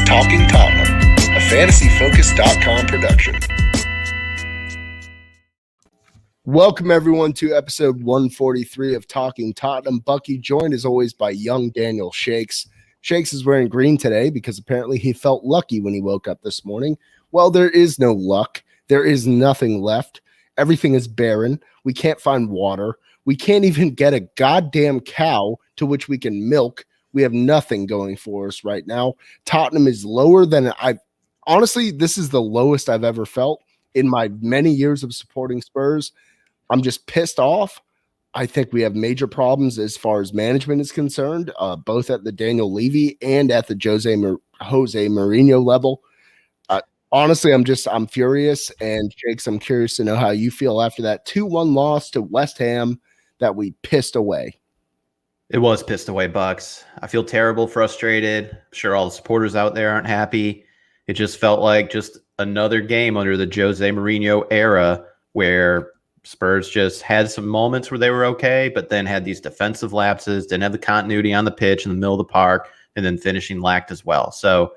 Talking Tottenham, a fantasyfocus.com production. Welcome, everyone, to episode 143 of Talking Tottenham. Bucky joined, as always, by young Daniel Shakes. Shakes is wearing green today because apparently he felt lucky when he woke up this morning. Well, there is no luck. There is nothing left. Everything is barren. We can't find water. We can't even get a goddamn cow to which we can milk. We have nothing going for us right now. Tottenham is lower than honestly, this is the lowest I've ever felt in my many years of supporting Spurs. I'm just pissed off. I think we have major problems as far as management is concerned, both at the Daniel Levy and at the Jose Mourinho level. Honestly, I'm furious. And Shakes, I'm curious to know how you feel after that 2-1 loss to West Ham that we pissed away. It was pissed away, Bucks. I feel terrible, frustrated. I'm sure all the supporters out there aren't happy. It just felt like just another game under the Jose Mourinho era where Spurs just had some moments where they were okay, but then had these defensive lapses, didn't have the continuity on the pitch in the middle of the park, and then finishing lacked as well. So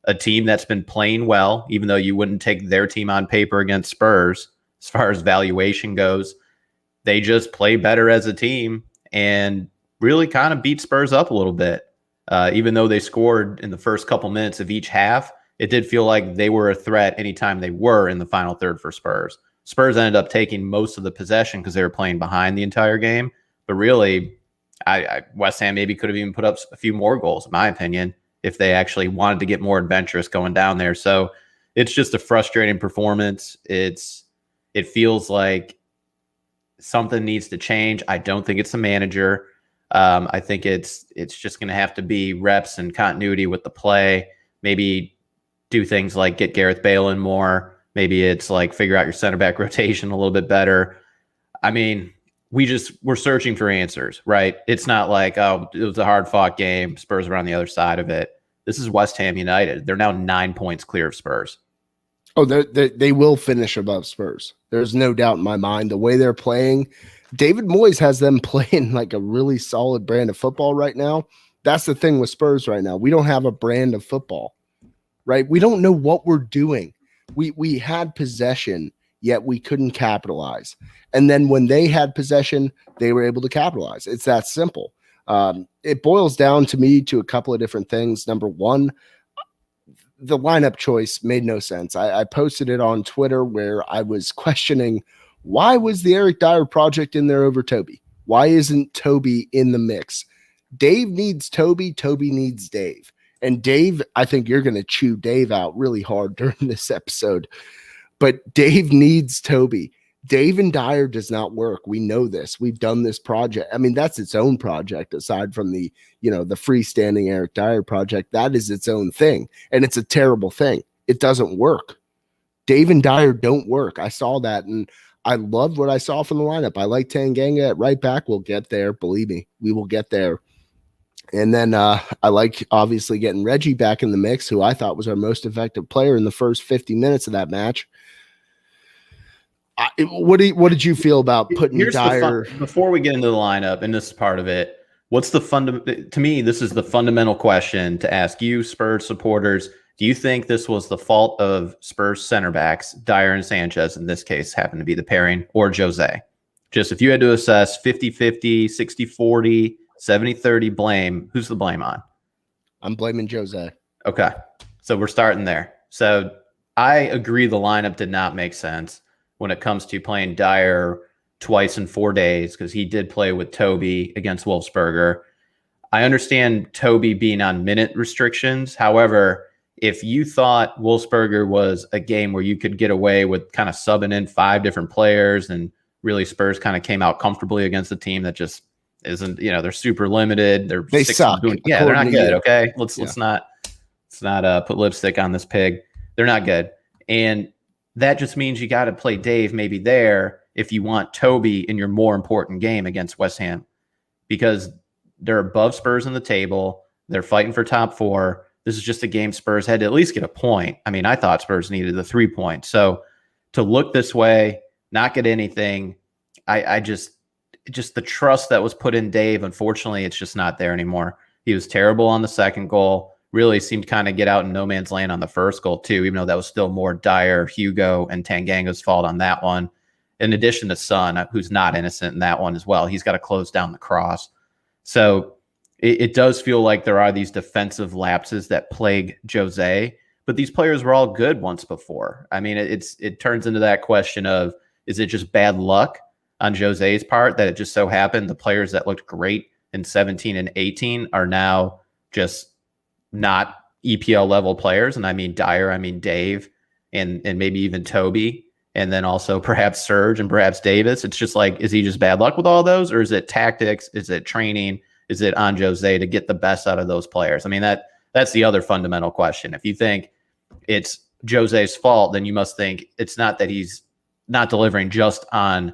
a team that's been playing well, even though you wouldn't take their team on paper against Spurs as far as valuation goes, they just play better as a team and really kind of beat Spurs up a little bit. Even though they scored in the first couple minutes of each half, it did feel like they were a threat anytime they were in the final third for Spurs. Spurs ended up taking most of the possession because they were playing behind the entire game. But really, West Ham maybe could have even put up a few more goals, in my opinion, if they actually wanted to get more adventurous going down there. So it's just a frustrating performance. It feels like something needs to change. I don't think it's the manager. I think it's just going to have to be reps and continuity with the play. Maybe do things like get Gareth Bale in more. Maybe it's like figure out your center back rotation a little bit better. I mean, we're searching for answers, right? It's not like, oh, it was a hard fought game. Spurs are on the other side of it. This is West Ham United. They're now 9 points clear of Spurs. Oh, they will finish above Spurs. There's no doubt in my mind. The way they're playing, David Moyes has them playing like a really solid brand of football right now. That's the thing with Spurs right now. We don't have a brand of football, right? We don't know what we're doing. We had possession, yet we couldn't capitalize. And then when they had possession, they were able to capitalize. It's that simple. It boils down to me to a couple of different things. Number one, the lineup choice made no sense. I posted it on Twitter where I was questioning, why was the Eric Dyer project in there over Toby? Why isn't Toby in the mix? Dave needs Toby. Toby needs Dave. And Dave, I think you're going to chew Dave out really hard during this episode. But Dave needs Toby. Dave and Dyer does not work. We know this. We've done this project. I mean, that's its own project aside from the freestanding Eric Dyer project. That is its own thing. And it's a terrible thing. It doesn't work. Dave and Dyer don't work. I saw that, and I loved what I saw from the lineup. I like Tanganga at right back. We'll get there. Believe me, we will get there. And then I like, obviously, getting Reggie back in the mix, who I thought was our most effective player in the first 50 minutes of that match. What did you feel about putting Dyer? Before we get into the lineup, and this is part of it, what's the to me, this is the fundamental question to ask you, Spurs supporters. Do you think this was the fault of Spurs center backs, Dyer and Sanchez, in this case, happened to be the pairing, or Jose? Just if you had to assess 50-50, 60-40, 70-30 blame, who's the blame on? I'm blaming Jose. Okay. So we're starting there. So I agree the lineup did not make sense when it comes to playing Dyer twice in 4 days, because he did play with Toby against Wolfsberger. I understand Toby being on minute restrictions. However, if you thought Wolfsberger was a game where you could get away with kind of subbing in 5 different players and really Spurs kind of came out comfortably against a team that just isn't, they're super limited. They suck. Yeah, they're not good. Okay. Let's not put lipstick on this pig. They're not good. And that just means you got to play Dave maybe there if you want Toby in your more important game against West Ham, because they're above Spurs in the table. They're fighting for top 4. This is just a game Spurs had to at least get a point. I mean, I thought Spurs needed the 3 points. So to look this way, not get anything, I just the trust that was put in Dave, unfortunately, it's just not there anymore. He was terrible on the second goal. really seemed to kind of get out in no man's land on the first goal too, even though that was still more Dyer, Hugo, and Tanganga's fault on that one. In addition to Son, who's not innocent in that one as well. He's got to close down the cross. So it does feel like there are these defensive lapses that plague Jose, but these players were all good once before. I mean, it turns into that question of, is it just bad luck on Jose's part that it just so happened the players that looked great in 17 and 18 are now just not EPL level players? And I mean Dyer, I mean Dave, and maybe even Toby, and then also perhaps Serge and perhaps Davis. It's just like, is he just bad luck with all those, or is it tactics? Is it training? Is it on Jose to get the best out of those players? I mean, that's the other fundamental question. If you think it's Jose's fault, then you must think it's not that he's not delivering just on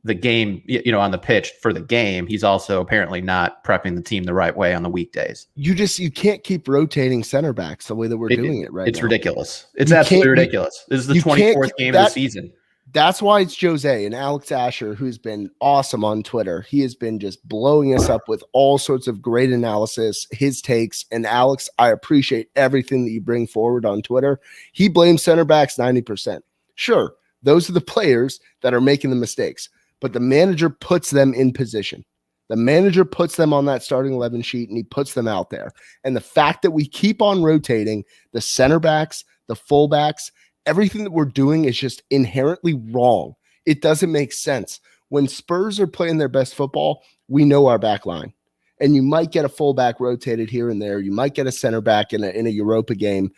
the game, on the pitch for the game. He's also apparently not prepping the team the right way on the weekdays. You can't keep rotating center backs the way that we're doing it right now. It's ridiculous. It's absolutely ridiculous. This is the 24th game of the season. That's why it's Jose and Alex Asher, who's been awesome on Twitter. He has been just blowing us up with all sorts of great analysis, his takes. And Alex, I appreciate everything that you bring forward on Twitter. He blames center backs 90%. Sure, those are the players that are making the mistakes, but the manager puts them in position. The manager puts them on that starting 11 sheet, and he puts them out there. And the fact that we keep on rotating the center backs, the fullbacks, everything that we're doing is just inherently wrong. It doesn't make sense. When Spurs are playing their best football, we know our back line. And you might get a fullback rotated here and there. You might get a center back in a Europa game,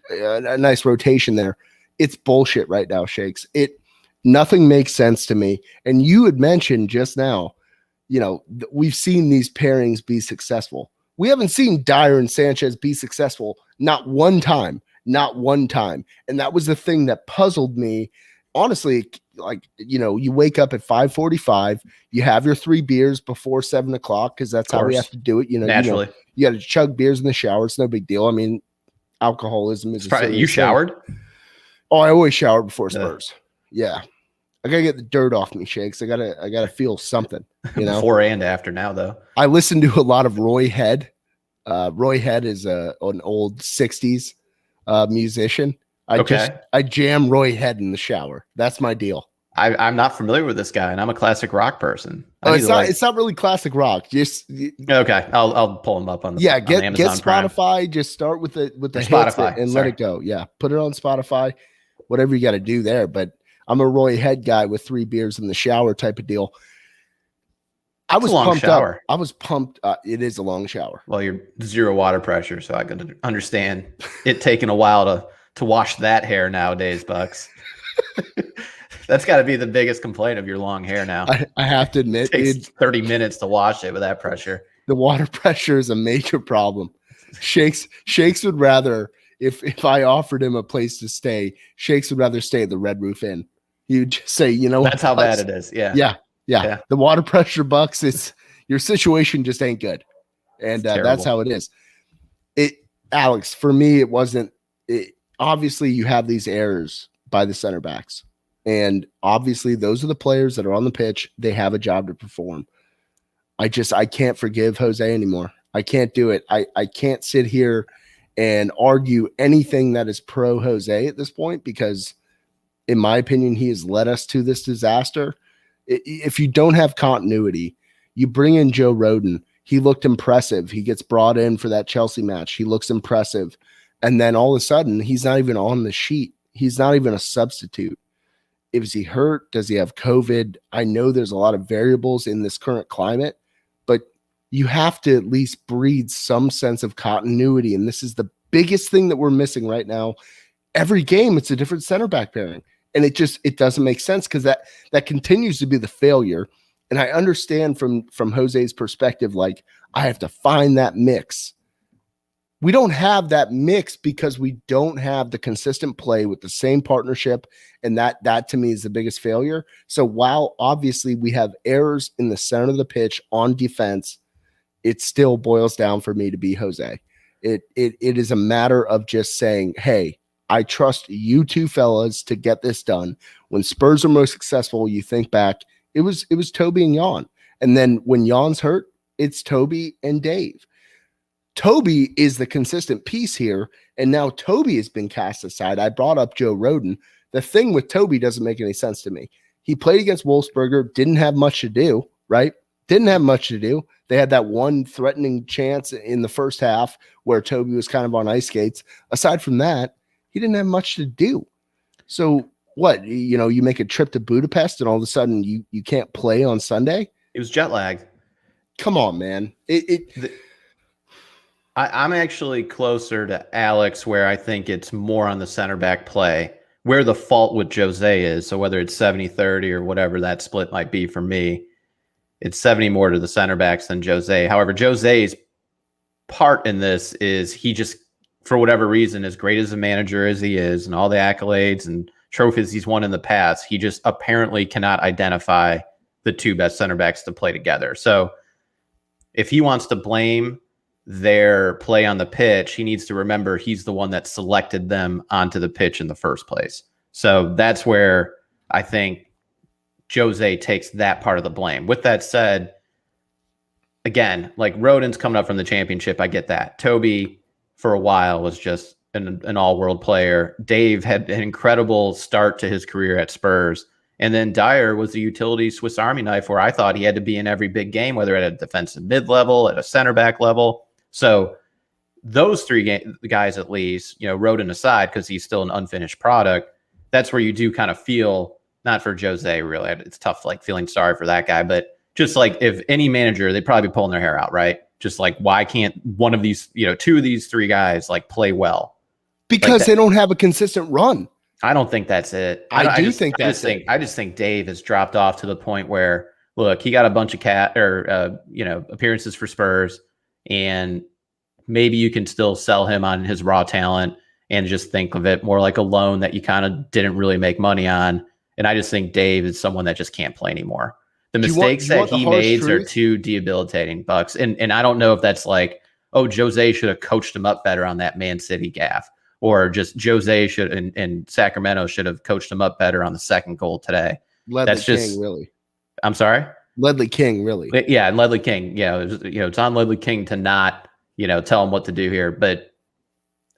a nice rotation there. It's bullshit right now, Shakes. Nothing makes sense to me. And you had mentioned just now, we've seen these pairings be successful. We haven't seen Dyer and Sanchez be successful not one time. Not one time. And that was the thing that puzzled me. Honestly, you wake up at 5:45, you have your 3 beers before 7 o'clock, because that's how we have to do it. Naturally. You got to chug beers in the shower. It's no big deal. I mean, alcoholism is probably, you showered? Oh, I always shower before Spurs. Yeah. I gotta get the dirt off me, Shakes. I gotta feel something. Before and after now, though. I listen to a lot of Roy Head. Roy Head is an old 60s musician. I jam Roy Head in the shower. That's my deal. I'm not familiar with this guy, and I'm a classic rock person. It's not really classic rock. Okay. I'll pull him up on the get Amazon Spotify. Prime. Just start with the Spotify hits and let it go. Yeah, put it on Spotify. Whatever you got to do there. But I'm a Roy Head guy with 3 beers in the shower type of deal. I was pumped up. I was pumped. It is a long shower. Well, you're 0 water pressure, so I can understand it taking a while to wash that hair nowadays, Bucks. That's got to be the biggest complaint of your long hair now. I have to admit, it takes 30 minutes to wash it with that pressure. The water pressure is a major problem. Shakes would rather, if I offered him a place to stay, Shakes would rather stay at the Red Roof Inn. He would just say, that's how bad it is. Yeah. The water pressure, Bucks, your situation just ain't good. And that's how it is. Alex, for me, it wasn't. Obviously, you have these errors by the center backs. And obviously, those are the players that are on the pitch. They have a job to perform. I can't forgive Jose anymore. I can't do it. I can't sit here and argue anything that is pro Jose at this point, because in my opinion, he has led us to this disaster. If you don't have continuity, you bring in Joe Rodon. He looked impressive. He gets brought in for that Chelsea match. He looks impressive. And then all of a sudden, he's not even on the sheet. He's not even a substitute. Is he hurt? Does he have COVID? I know there's a lot of variables in this current climate, but you have to at least breed some sense of continuity. And this is the biggest thing that we're missing right now. Every game, it's a different center back pairing. And it doesn't make sense, because that continues to be the failure. And I understand from Jose's perspective, like, I have to find that mix. We don't have that mix because we don't have the consistent play with the same partnership. And that to me is the biggest failure. So while obviously we have errors in the center of the pitch on defense, it still boils down for me to be Jose. It is a matter of just saying, hey, I trust you two fellas to get this done. When Spurs are most successful, you think back, it was Toby and Jan. And then when Jan's hurt, it's Toby and Dave. Toby is the consistent piece here, and now Toby has been cast aside. I brought up Joe Roden. The thing with Toby doesn't make any sense to me. He played against Wolfsburger, didn't have much to do, right? Didn't have much to do. They had that one threatening chance in the first half where Toby was kind of on ice skates. Aside from that, he didn't have much to do. So what, you make a trip to Budapest and all of a sudden you can't play on Sunday? It was jet lagged. Come on, man. I'm actually closer to Alex, where I think it's more on the center back play, where the fault with Jose is. So whether it's 70-30 or whatever that split might be for me, it's 70 more to the center backs than Jose. However, Jose's part in this is he just, for whatever reason, as great as a manager as he is and all the accolades and trophies he's won in the past, he just apparently cannot identify the two best center backs to play together. So if he wants to blame their play on the pitch, he needs to remember he's the one that selected them onto the pitch in the first place. So that's where I think Jose takes that part of the blame. With that said, again, like Roden's coming up from the championship. I get that. Toby, for a while, was just an all-world player. Dave had an incredible start to his career at Spurs. And then Dyer was a utility Swiss Army knife where I thought he had to be in every big game, whether at a defensive mid-level, at a center back level. So those three guys, at least, Roden aside, because he's still an unfinished product, that's where you do kind of feel, not for Jose, really. It's tough, like feeling sorry for that guy, but just like if any manager, they'd probably be pulling their hair out, right? Just like, why can't one of these, two of these three guys like play well? Because they don't have a consistent run. I don't think that's it. I just think Dave has dropped off to the point where, look, he got a bunch of appearances for Spurs, and maybe you can still sell him on his raw talent and just think of it more like a loan that you kind of didn't really make money on. And I just think Dave is someone that just can't play anymore. The mistakes that he made are too debilitating, Bucks. And I don't know if that's like, oh, Jose should have coached him up better on that Man City gaff, or just Jose should and Sacramento should have coached him up better on the second goal today. King, really. I'm sorry? Ledley King, really. Yeah, and Ledley King. Yeah, it's on Ledley King to not, tell him what to do here. But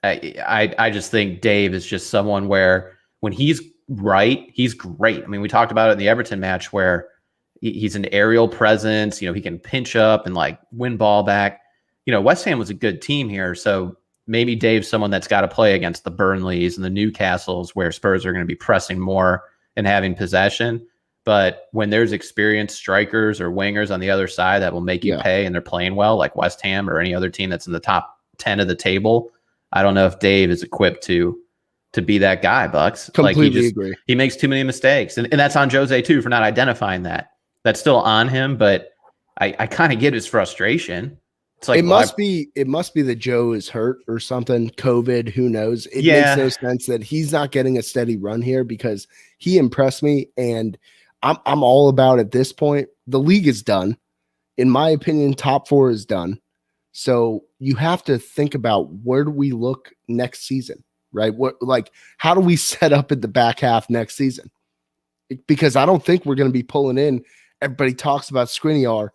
I just think Dave is just someone where when he's right, he's great. I mean, we talked about it in the Everton match where he's an aerial presence. He can pinch up and like win ball back. West Ham was a good team here, so maybe Dave's someone that's got to play against the Burnleys and the Newcastles where Spurs are going to be pressing more and having possession. But when there's experienced strikers or wingers on the other side that will make you pay and they're playing well, like West Ham or any other team that's in the top 10 of the table, I don't know if Dave is equipped to be that guy, Bucks. Completely agree. He makes too many mistakes. And that's on Jose, too, for not identifying that. That's still on him, but I kind of get his frustration. It's like, it must be that Joe is hurt or something, COVID, who knows? It makes no sense that he's not getting a steady run here because he impressed me, and I'm all about at this point. The league is done. In my opinion, top four is done. So you have to think about where do we look next season, right? How do we set up at the back half next season? Because I don't think we're going to be pulling in. Everybody talks about Skriniar.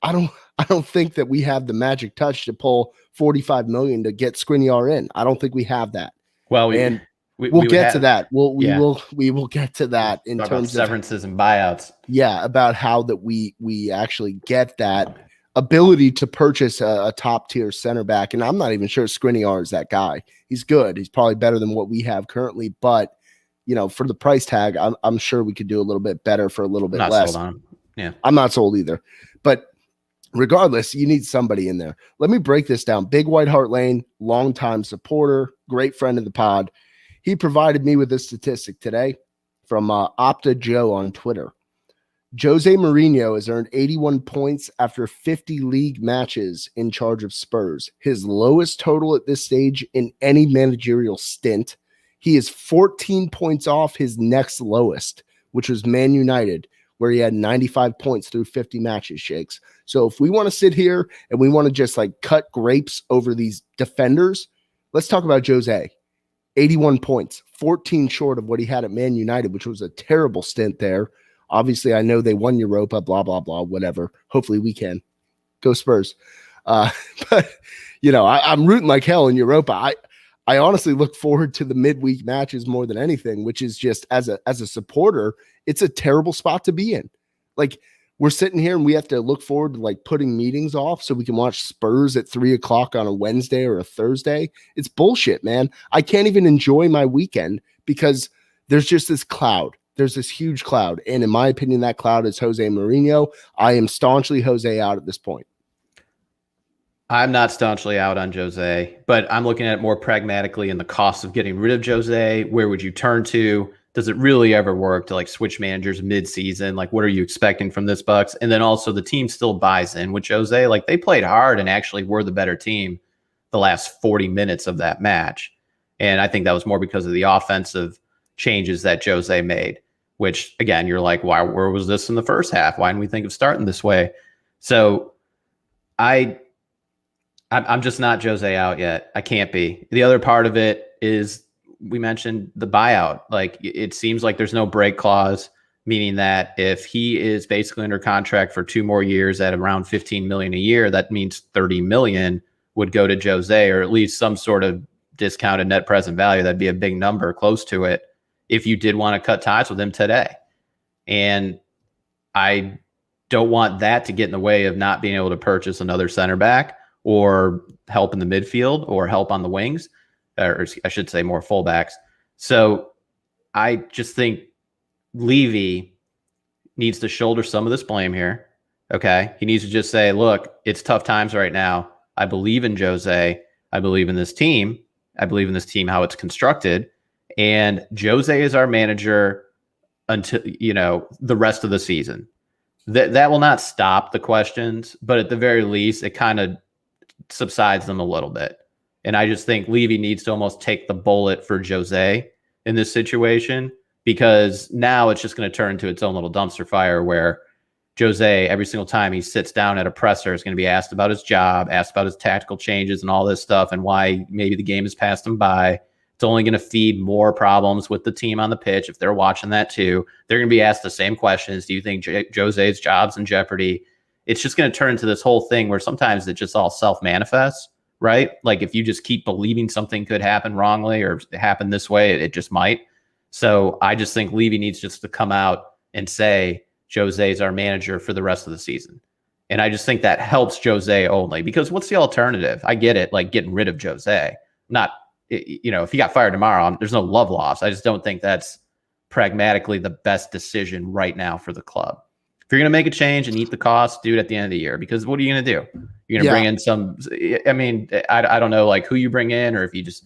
I don't think that we have the magic touch to pull $45 million to get Skriniar in. I don't think we have that. Well, we'll get to that. We will get to that in terms of severances and buyouts. Yeah, about how that we actually get that ability to purchase a top tier center back. And I'm not even sure Skriniar is that guy. He's good. He's probably better than what we have currently, but for the price tag, I'm sure we could do a little bit better for a little bit less. Sold on him. Yeah, I'm not sold either. But regardless, you need somebody in there. Let me break this down. Big White Hart Lane, longtime supporter, great friend of the pod. He provided me with a statistic today from Opta Joe on Twitter. Jose Mourinho has earned 81 points after 50 league matches in charge of Spurs, his lowest total at this stage in any managerial stint. He is 14 points off his next lowest, which was Man United, where he had 95 points through 50 matches, Shakes. So if we want to sit here and we want to just like cut grapes over these defenders, let's talk about Jose. 81 points, 14 short of what he had at Man United, which was a terrible stint there. Obviously, I know they won Europa, blah, blah, blah, whatever. Hopefully we can. Go Spurs. But I'm rooting like hell in Europa. I honestly look forward to the midweek matches more than anything, which is just as a supporter, it's a terrible spot to be in. Like, we're sitting here and we have to look forward to like putting meetings off so we can watch Spurs at 3:00 on a Wednesday or a Thursday. It's bullshit, man. I can't even enjoy my weekend because there's just this cloud. There's this huge cloud. And in my opinion, that cloud is Jose Mourinho. I am staunchly Jose out at this point. I'm not staunchly out on Jose, but I'm looking at it more pragmatically in the cost of getting rid of Jose. Where would you turn to? Does it really ever work to like switch managers mid-season? Like, what are you expecting from this Bucks? And then also the team still buys in with Jose. Like, they played hard and actually were the better team the last 40 minutes of that match. And I think that was more because of the offensive changes that Jose made, which again, you're like, where was this in the first half? Why didn't we think of starting this way? So I'm just not Jose out yet. I can't be. The other part of it is, we mentioned the buyout. Like, it seems like there's no break clause, meaning that if he is basically under contract for 2 more years at around $15 million a year, that means $30 million would go to Jose, or at least some sort of discounted net present value. That'd be a big number, close to it, if you did want to cut ties with him today. And I don't want that to get in the way of not being able to purchase another center back or help in the midfield or help on the wings, or I should say more fullbacks. So I just think Levy needs to shoulder some of this blame here. Okay. He needs to just say, look, it's tough times right now. I believe in Jose. I believe in this team. I believe in this team, how it's constructed. And Jose is our manager until, the rest of the season. That will not stop the questions, but at the very least, it kind of subsides them a little bit. And I just think Levy needs to almost take the bullet for Jose in this situation, because now it's just going to turn into its own little dumpster fire where Jose, every single time he sits down at a presser, is going to be asked about his job, asked about his tactical changes and all this stuff, and why maybe the game has passed him by. It's only going to feed more problems with the team on the pitch. If they're watching that too, they're going to be asked the same questions. Do you think Jose's job's in jeopardy? It's just going to turn into this whole thing where sometimes it just all self-manifests, right? Like, if you just keep believing something could happen wrongly or happen this way, it just might. So I just think Levy needs just to come out and say, Jose's our manager for the rest of the season. And I just think that helps Jose only, because what's the alternative? I get it, like getting rid of Jose. Not, if he got fired tomorrow, there's no love lost. I just don't think that's pragmatically the best decision right now for the club. If you're going to make a change and eat the cost, do it at the end of the year, because what are you going to do? You're going to bring in some, I don't know, like who you bring in, or if you just,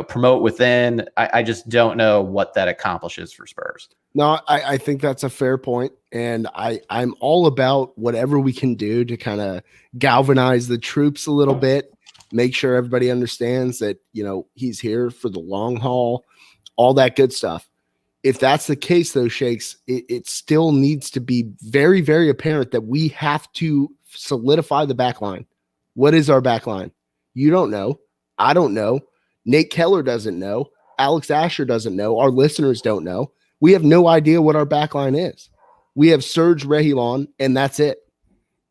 promote within. I just don't know what that accomplishes for Spurs. No, I think that's a fair point. And I'm all about whatever we can do to kind of galvanize the troops a little bit, make sure everybody understands that, he's here for the long haul, all that good stuff. If that's the case, though, Shakes, it still needs to be very, very apparent that we have to solidify the back line. What is our back line? You don't know. I don't know. Nate Keller doesn't know. Alex Asher doesn't know. Our listeners don't know. We have no idea what our back line is. We have Serge Reguilon, and that's it.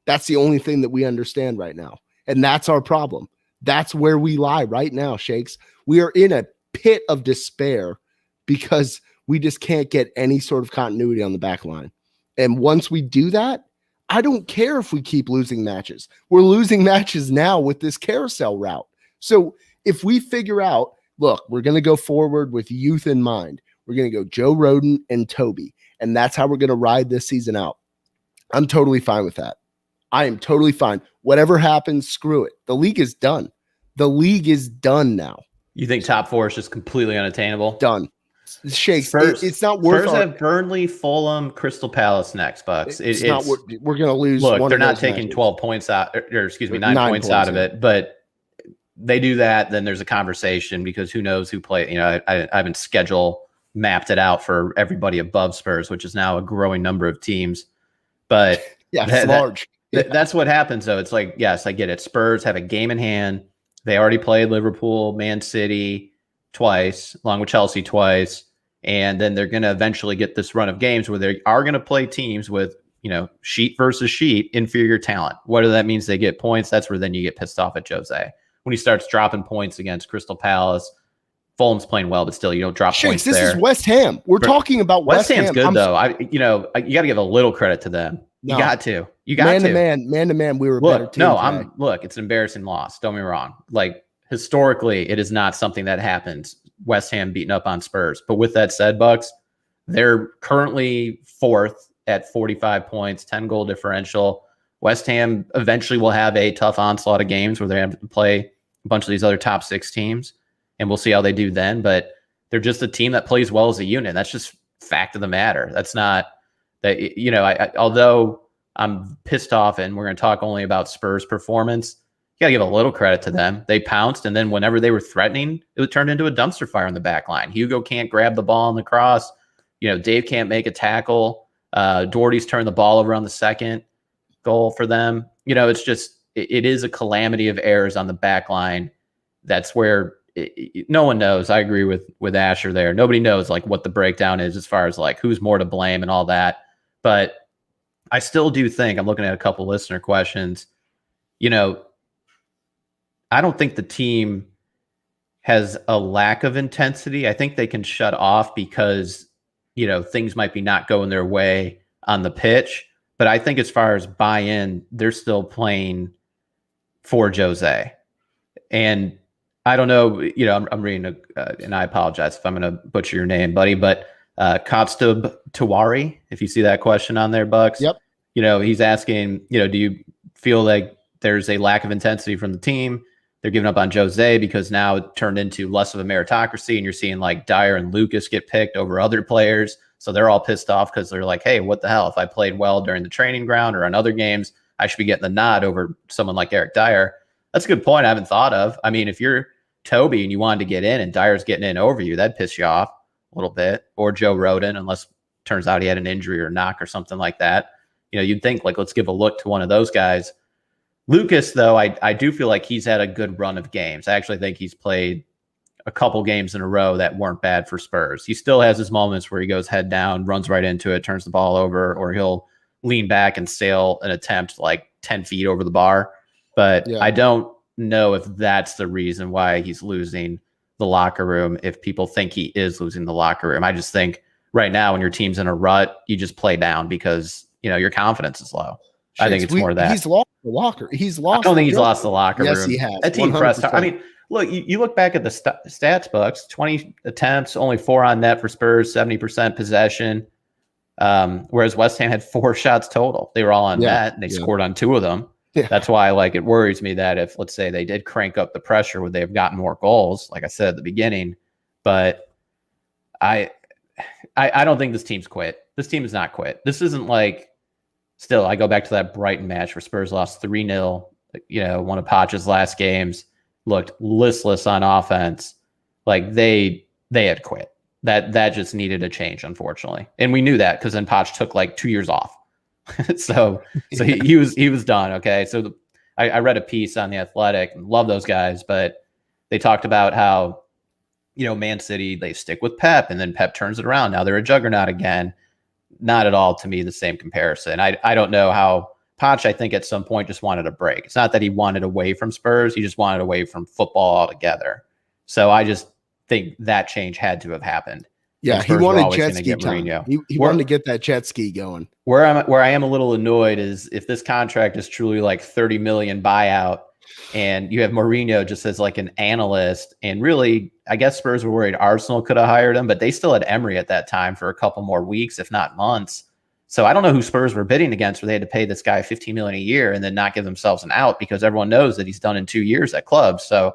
That's the only thing that we understand right now. And that's our problem. That's where we lie right now, Shakes. We are in a pit of despair because we just can't get any sort of continuity on the back line. And once we do that, I don't care if we keep losing matches. We're losing matches now with this carousel route. So if we figure out, look, we're going to go forward with youth in mind. We're going to go Joe Rodon and Toby, and that's how we're going to ride this season out. I'm totally fine with that. I am totally fine. Whatever happens, screw it. The league is done. The league is done now. You think top 4 is just completely unattainable? Done. Shakes. It's not worth it. Spurs have Burnley, Fulham, Crystal Palace next, Bucks. It's not. We're going to lose. Look, they're not taking matches. 12 points out, or excuse me, 9 points out of it. But they do that, then there's a conversation, because who knows who play. I haven't mapped it out for everybody above Spurs, which is now a growing number of teams. But it's large. That's what happens, though. It's like, yes, I get it. Spurs have a game in hand. They already played Liverpool, Man City twice, along with Chelsea twice. And then they're going to eventually get this run of games where they are going to play teams with, sheet versus sheet, inferior talent. Whether that means they get points, that's where then you get pissed off at Jose. When he starts dropping points against Crystal Palace, Fulham's playing well, but still you don't drop points this there. Is West Ham. We're talking about West Ham. West Ham's good though. You got to give a little credit to them. No. You got to. Man to man, we were a better team. No, it's an embarrassing loss. Don't get me wrong. Like historically, it is not something that happens. West Ham beating up on Spurs. But with that said, Bucks, they're currently 4th at 45 points, 10 goal differential. West Ham eventually will have a tough onslaught of games where they have to play a bunch of these other top 6 teams, and we'll see how they do then. But they're just a team that plays well as a unit. That's just fact of the matter. That's not that, although I'm pissed off and we're going to talk only about Spurs performance, you got to give a little credit to them. They pounced, and then whenever they were threatening, it would turn into a dumpster fire in the back line. Hugo can't grab the ball on the cross. Dave can't make a tackle. Doherty's turned the ball over on the second goal for them. It's just, it is a calamity of errors on the back line. That's where no one knows. I agree with Asher there. Nobody knows like what the breakdown is as far as like who's more to blame and all that. But I still do think, I'm looking at a couple listener questions, I don't think the team has a lack of intensity. I think they can shut off because, things might be not going their way on the pitch. But I think as far as buy-in, they're still playing for Jose. And I don't know, I'm reading, and I apologize if I'm going to butcher your name, buddy, but Kostub Tawari, if you see that question on there, Bucks. Yep. He's asking, do you feel like there's a lack of intensity from the team? They're giving up on Jose because now it turned into less of a meritocracy, and you're seeing like Dyer and Lucas get picked over other players. So they're all pissed off because they're like, hey, what the hell? If I played well during the training ground or on other games, I should be getting the nod over someone like Eric Dyer. That's a good point I haven't thought of. I mean, if you're Toby and you wanted to get in and Dyer's getting in over you, that'd piss you off a little bit. Or Joe Rodon, unless it turns out he had an injury or a knock or something like that. You'd think like, let's give a look to one of those guys. Lucas, though, I do feel like he's had a good run of games. I actually think he's played a couple games in a row that weren't bad for Spurs. He still has his moments where he goes head down, runs right into it, turns the ball over, or he'll lean back and sail an attempt like 10 feet over the bar. But yeah. I don't know if that's the reason why he's losing the locker room, if people think he is losing the locker room. I just think right now when your team's in a rut, you just play down because, your confidence is low. I think it's more that. He's lost the locker. I don't think he's lost the locker room. Yes, he has. That team pressed. I mean, look, you look back at the stats, Bucks, 20 attempts, only 4 on net for Spurs, 70% possession. Whereas West Ham had 4 shots total. They were all on net, and they scored on 2 of them. Yeah. That's why it worries me that if, let's say, they did crank up the pressure, would they have gotten more goals, like I said at the beginning. But I don't think this team's quit. This team is not quit. This isn't like, still, I go back to that Brighton match where Spurs lost 3-0, one of Poch's last games, looked listless on offense. Like they had quit. That just needed a change, unfortunately. And we knew that because then Poch took like 2 years off. so he was done. Okay. So I read a piece on The Athletic, and love those guys, but they talked about how, Man City, they stick with Pep and then Pep turns it around. Now they're a juggernaut again. Not at all, to me, the same comparison. I don't know how Poch, I think at some point just wanted a break. It's not that he wanted away from Spurs. He just wanted away from football altogether. So I just think that change had to have happened. Yeah, he wanted jet ski time. He wanted to get that jet ski going. Where I am a little annoyed is if this contract is truly like 30 million buyout and you have Mourinho just as like an analyst, and really, I guess Spurs were worried Arsenal could have hired him, but they still had Emery at that time for a couple more weeks, if not months. So I don't know who Spurs were bidding against where they had to pay this guy $15 million a year and then not give themselves an out because everyone knows that he's done in 2 years at clubs. So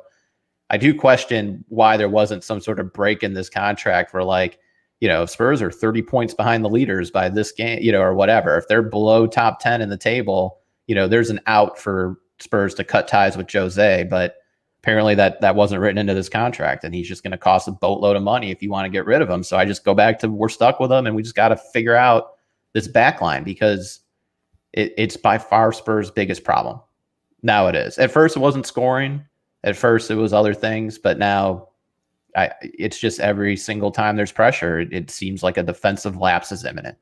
I do question why there wasn't some sort of break in this contract where, like, if Spurs are 30 points behind the leaders by this game, or whatever, if they're below top 10 in the table, there's an out for Spurs to cut ties with Jose, but apparently that wasn't written into this contract, and he's just going to cost a boatload of money if you want to get rid of him. So I just go back to we're stuck with him, and we just got to figure out this back line because it's by far Spurs' biggest problem. Now it is. At first, it wasn't scoring. At first, it was other things, but now it's just every single time there's pressure, it seems like a defensive lapse is imminent.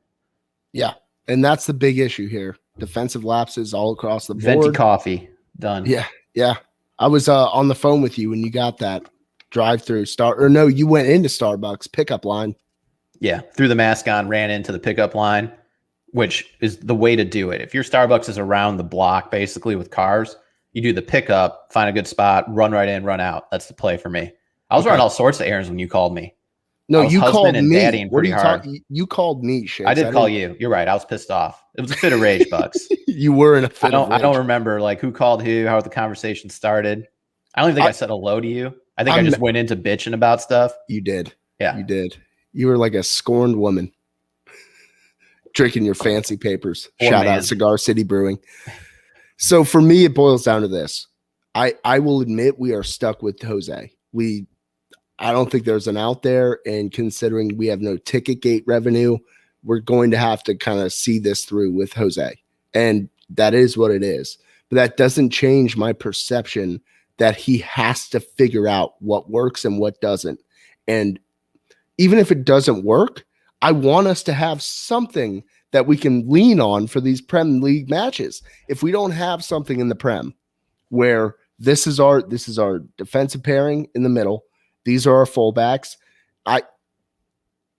Yeah. And that's the big issue here. Defensive lapses all across the Venti board. coffee done. Yeah. I was on the phone with you when you got that drive-through you went into Starbucks pickup line. Yeah, threw the mask on, ran into the pickup line, which is the way to do it. If your Starbucks is around the block, basically with cars, you do the pickup, find a good spot, run right in, run out. That's the play for me. I was running all sorts of errands when you called me. No, you called me. Daddying pretty hard. You called me, Shakes. I did call you. You're right. I was pissed off. It was a fit of rage, Bucks. You were in a fit of rage. I don't remember like who called who, how the conversation started. I don't even think I said hello to you. I think I just went into bitching about stuff. You did. Yeah. You did. You were like a scorned woman drinking your fancy papers. Shout out Cigar City Brewing. So for me, it boils down to this. I will admit we are stuck with Jose. I don't think there's an out there, and considering we have no ticket gate revenue, we're going to have to kind of see this through with Jose. And that is what it is. But that doesn't change my perception that he has to figure out what works and what doesn't. And even if it doesn't work, I want us to have something that we can lean on for these Prem League matches. If we don't have something in the Prem where this is our defensive pairing in the middle, these are our fullbacks.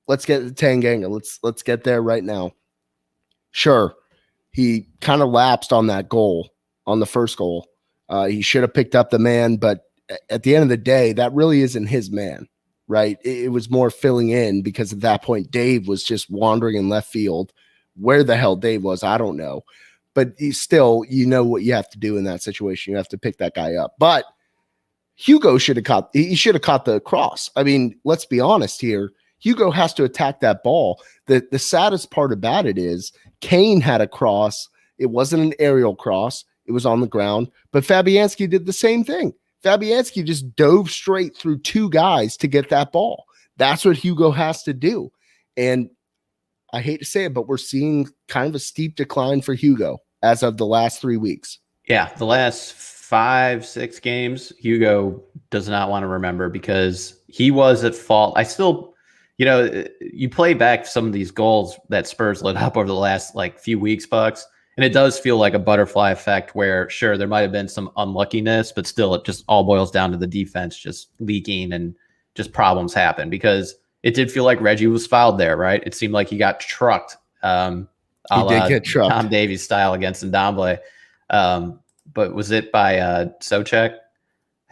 Let's get to Tanganga. Let's get there right now. Sure, he kind of lapsed on that goal, on the first goal. He should have picked up the man, but at the end of the day, that really isn't his man, right? It was more filling in because at that point, Dave was just wandering in left field. Where the hell Dave was, I don't know. But he's still, you know what you have to do in that situation. You have to pick that guy up. But Hugo should have caught the cross. I mean, let's be honest here. Hugo has to attack that ball. The saddest part about it is Kane had a cross. It wasn't an aerial cross. It was on the ground. But Fabianski did the same thing. Fabianski just dove straight through two guys to get that ball. That's what Hugo has to do. And I hate to say it, but we're seeing kind of a steep decline for Hugo as of the last 3 weeks. Yeah, the last 5-6 games, Hugo does not want to remember because he was at fault. I still, you play back some of these goals that Spurs lit up over the last few weeks, Bucks, and it does feel like a butterfly effect where, sure, there might have been some unluckiness, but still it just all boils down to the defense just leaking and just problems happen because it did feel like Reggie was fouled there, right? It seemed like he got trucked. He did get trucked. Tom Davies style against Ndombele. But was it by Souček?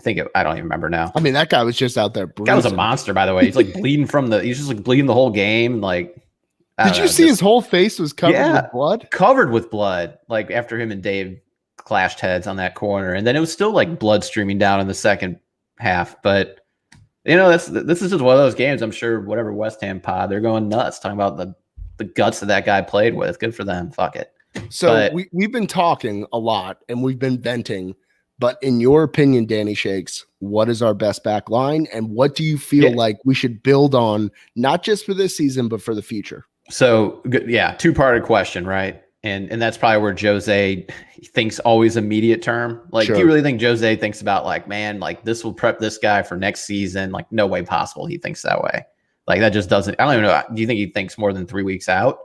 I don't even remember now. I mean, that guy was just out there bruising. That was a monster, by the way. He's bleeding he's just bleeding the whole game. Did you see his whole face was covered with blood? Covered with blood, after him and Dave clashed heads on that corner. And then it was still blood streaming down in the second half. But this is just one of those games. I'm sure whatever West Ham pod, they're going nuts talking about the guts that guy played with. Good for them. Fuck it. So we've been talking a lot and we've been venting, but in your opinion, Danny Shakes, what is our best back line and what do you feel like we should build on, not just for this season, but for the future? So, yeah, two-parted question, right? And that's probably where Jose thinks always immediate term. Sure. Do you really think Jose thinks about this will prep this guy for next season? No way possible he thinks that way. That just doesn't, I don't even know. Do you think he thinks more than 3 weeks out?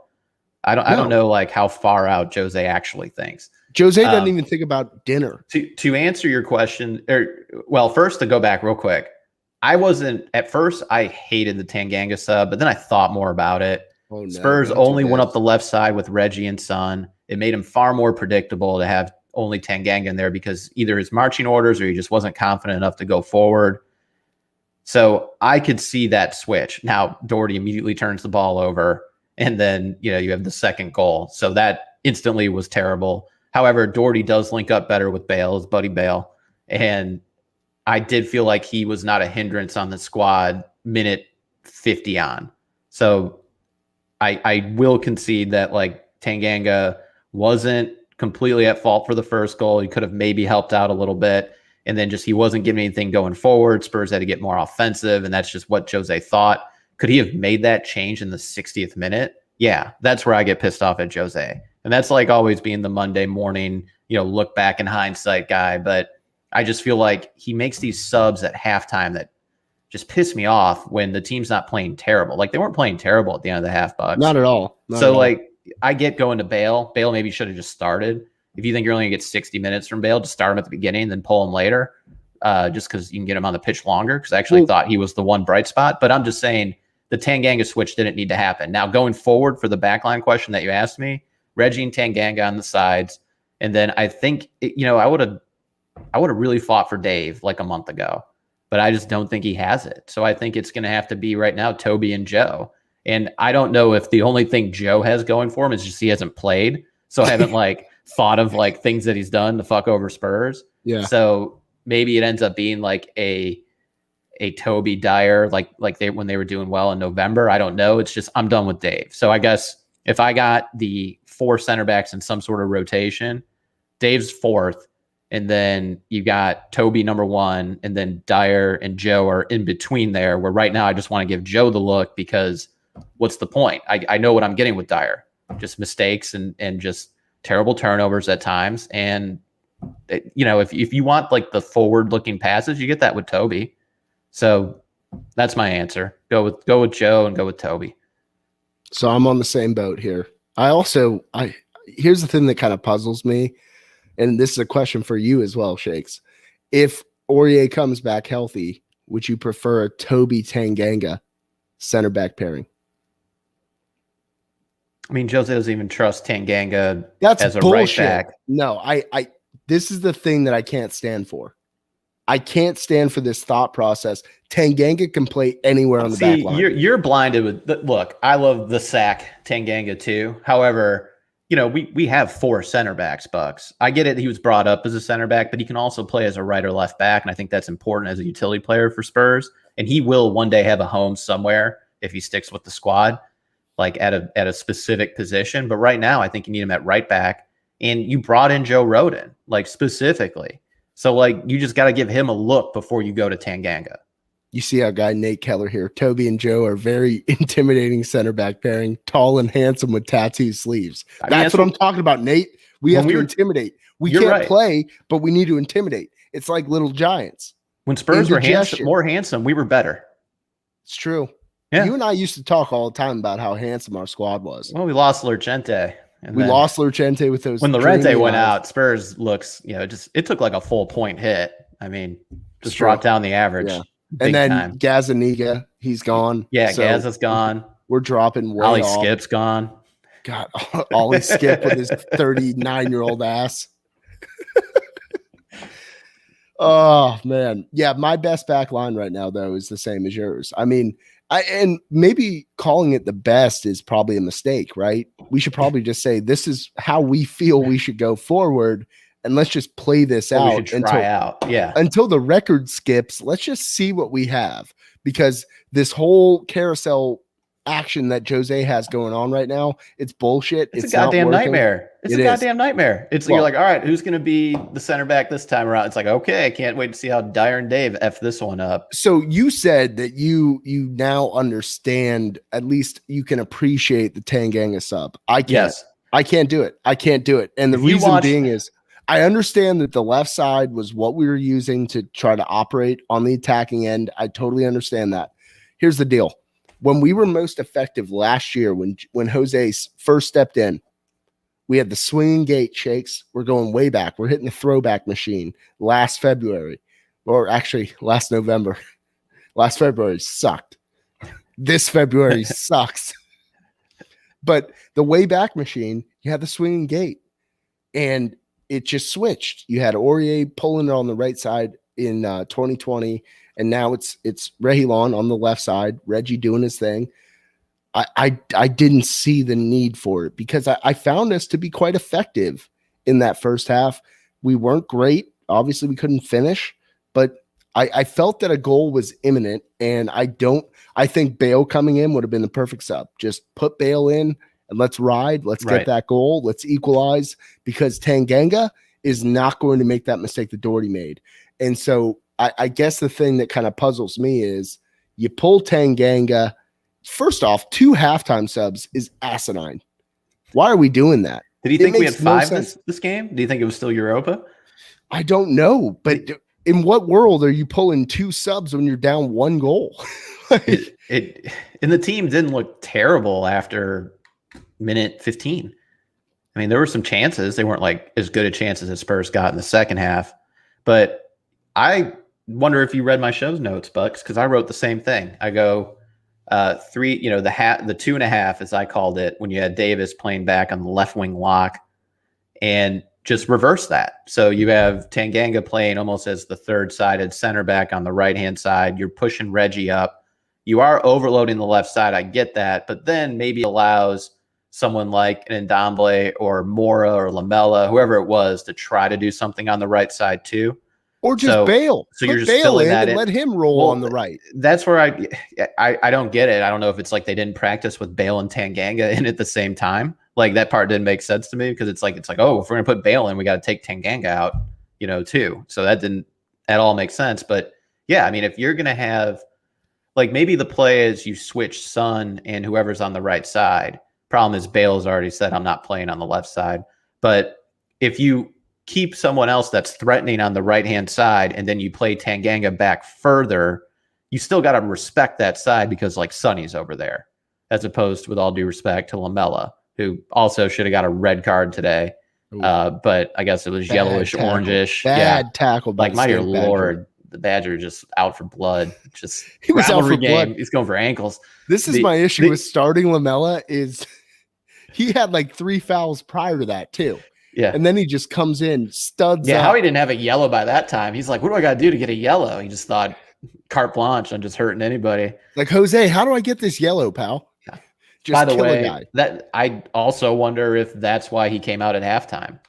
I don't know how far out Jose actually thinks. Jose doesn't even think about dinner. To answer your question, first to go back real quick, at first I hated the Tanganga sub, but then I thought more about it. Oh, no, Spurs only went up the left side with Reggie and Son. It made him far more predictable to have only Tanganga in there because either his marching orders or he just wasn't confident enough to go forward. So I could see that switch. Now Doherty immediately turns the ball over. And then, you have the second goal. So that instantly was terrible. However, Doherty does link up better with Bale, his buddy Bale. And I did feel like he was not a hindrance on the squad minute 50 on. So I will concede that Tanganga wasn't completely at fault for the first goal. He could have maybe helped out a little bit. And then he wasn't giving anything going forward. Spurs had to get more offensive. And that's just what Jose thought. Could he have made that change in the 60th minute? Yeah, that's where I get pissed off at Jose. And that's always being the Monday morning, look back in hindsight guy. But I just feel like he makes these subs at halftime that just piss me off when the team's not playing terrible. They weren't playing terrible at the end of the half, Bucks. Not at all. I get going to Bale. Bale maybe should have just started. If you think you're only going to get 60 minutes from Bale, just start him at the beginning, then pull him later, just because you can get him on the pitch longer, because I actually thought he was the one bright spot. But I'm just saying the Tanganga switch didn't need to happen. Now, going forward for the backline question that you asked me, Reggie and Tanganga on the sides. And then I think, I would have really fought for Dave like a month ago, but I just don't think he has it. So I think it's going to have to be right now Toby and Joe. And I don't know if the only thing Joe has going for him is just he hasn't played. So I haven't thought of things that he's done to fuck over Spurs. Yeah. So maybe it ends up being a Toby Dyer, when they were doing well in November. I don't know. It's just, I'm done with Dave. So I guess if I got the 4 center backs in some sort of rotation, Dave's 4th, and then you got Toby number 1, and then Dyer and Joe are in between there, where right now I just want to give Joe the look, because what's the point? I know what I'm getting with Dyer. Just mistakes and just terrible turnovers at times. And, if you want the forward-looking passes, you get that with Toby. So that's my answer. Go with Joe and go with Toby. So I'm on the same boat here. Here's the thing that kind of puzzles me, and this is a question for you as well, Shakes. If Aurier comes back healthy, would you prefer a Toby Tanganga center back pairing? I mean, Jose doesn't even trust Tanganga as a bullshit. right back. No, this is the thing that I can't stand for. I can't stand for this thought process. Tanganga can play anywhere on the back line. You're blinded with look, I love the sack Tanganga too. However, we have 4 center backs, Bucks. I get it. He was brought up as a center back, but he can also play as a right or left back. And I think that's important as a utility player for Spurs. And he will one day have a home somewhere if he sticks with the squad, at a specific position. But right now, I think you need him at right back. And you brought in Joe Rodon, specifically. So, you just got to give him a look before you go to Tanganga. You see our guy Nate Keller here. Toby and Joe are very intimidating center back pairing, tall and handsome with tattoo sleeves. That's what I'm talking about, Nate. We have to intimidate. We can't play, but we need to intimidate. It's like little giants. When Spurs were more handsome, we were better. It's true. Yeah. You and I used to talk all the time about how handsome our squad was. Well, we lost Lorente. We lost Lorente with those. When Lorente went out, Spurs looks, it took a full point hit. I mean, just brought down the average. Yeah. And then Gazzaniga, he's gone. Yeah, so Gazza's gone. We're dropping way Ollie off. Skip's gone. God, Ollie Skip with his 39-year-old ass. Oh, man. Yeah, my best back line right now, though, is the same as yours. I mean, and maybe calling it the best is probably a mistake, right? We should probably just say this is how we feel we should go forward, and let's just play this out until the record skips. Let's just see what we have, because this whole carousel action that Jose has going on right now, it's bullshit. It's a goddamn nightmare. It's a goddamn nightmare. You're like, all right, who's going to be the center back this time around? It's like, okay, I can't wait to see how Dyer and Dave F this one up. So you said that you now understand, at least you can appreciate the Tanganga sub. I can't. Yes. I can't do it. I can't do it. And the reason being is I understand that the left side was what we were using to try to operate on the attacking end. I totally understand that. Here's the deal. When we were most effective last year, when Jose first stepped in, we had the swinging gate, Shakes. We're going way back. We're hitting the throwback machine last February, or actually last November. Last February sucked. This February sucks. But the way back machine, you had the swinging gate, and it just switched. You had Aurier pulling it on the right side in 2020. And now it's Reguilon on the left side, Reggie doing his thing. I didn't see the need for it, because I found us to be quite effective in that first half. We weren't great. Obviously, we couldn't finish, but I felt that a goal was imminent, and I think Bale coming in would have been the perfect sub. Just put Bale in and let's ride. Let's get that goal. Let's equalize, because Tanganga is not going to make that mistake that Doherty made. And so I guess the thing that kind of puzzles me is you pull Tanganga. First off, 2 halftime subs is asinine. Why are we doing that? Did he think we had 5 this game? Do you think it was still Europa? I don't know. But in what world are you pulling 2 subs when you're down 1 goal? And the team didn't look terrible after minute 15. I mean, there were some chances. They weren't like as good a chances as Spurs got in the second half. But I wonder if you read my show's notes, Bucks, because I wrote the same thing. I go 3, the 2.5, as I called it, when you had Davis playing back on the left wing lock, and just reverse that. So you have Tanganga playing almost as the third sided center back on the right hand side. You're pushing Reggie up. You are overloading the left side. I get that, but then maybe allows someone like an Ndombele or Mora or Lamela, whoever it was, to try to do something on the right side too. Or just Bale. So you're just Bale filling in that and in. let him roll on the right. That's where I don't get it. I don't know if it's like they didn't practice with Bale and Tanganga in at the same time. Like that part didn't make sense to me because it's like, oh, if we're gonna put Bale in, we got to take Tanganga out, too. So that didn't at all make sense. But yeah, I mean, if you're gonna have like maybe the play is you switch Son and whoever's on the right side. Problem is Bale's already said I'm not playing on the left side. But if you keep someone else that's threatening on the right-hand side and then you play Tanganga back further, you still got to respect that side because like Sonny's over there, as opposed to, with all due respect, to Lamela, who also should have got a red card today. But I guess it was yellowish, orangish. Bad tackle. Like, my dear Lord, the Badger just out for blood. Just he was out for game. blood. He's going for ankles. This is my issue with starting Lamela is he had like 3 fouls prior to that too. Yeah. And then he just comes in, studs up. How he didn't have a yellow by that time. He's like, what do I got to do to get a yellow? He just thought carte blanche on just hurting anybody. Like, Jose, how do I get this yellow, pal? Yeah. Just by the kill way, a guy. That I also wonder if that's why he came out at halftime.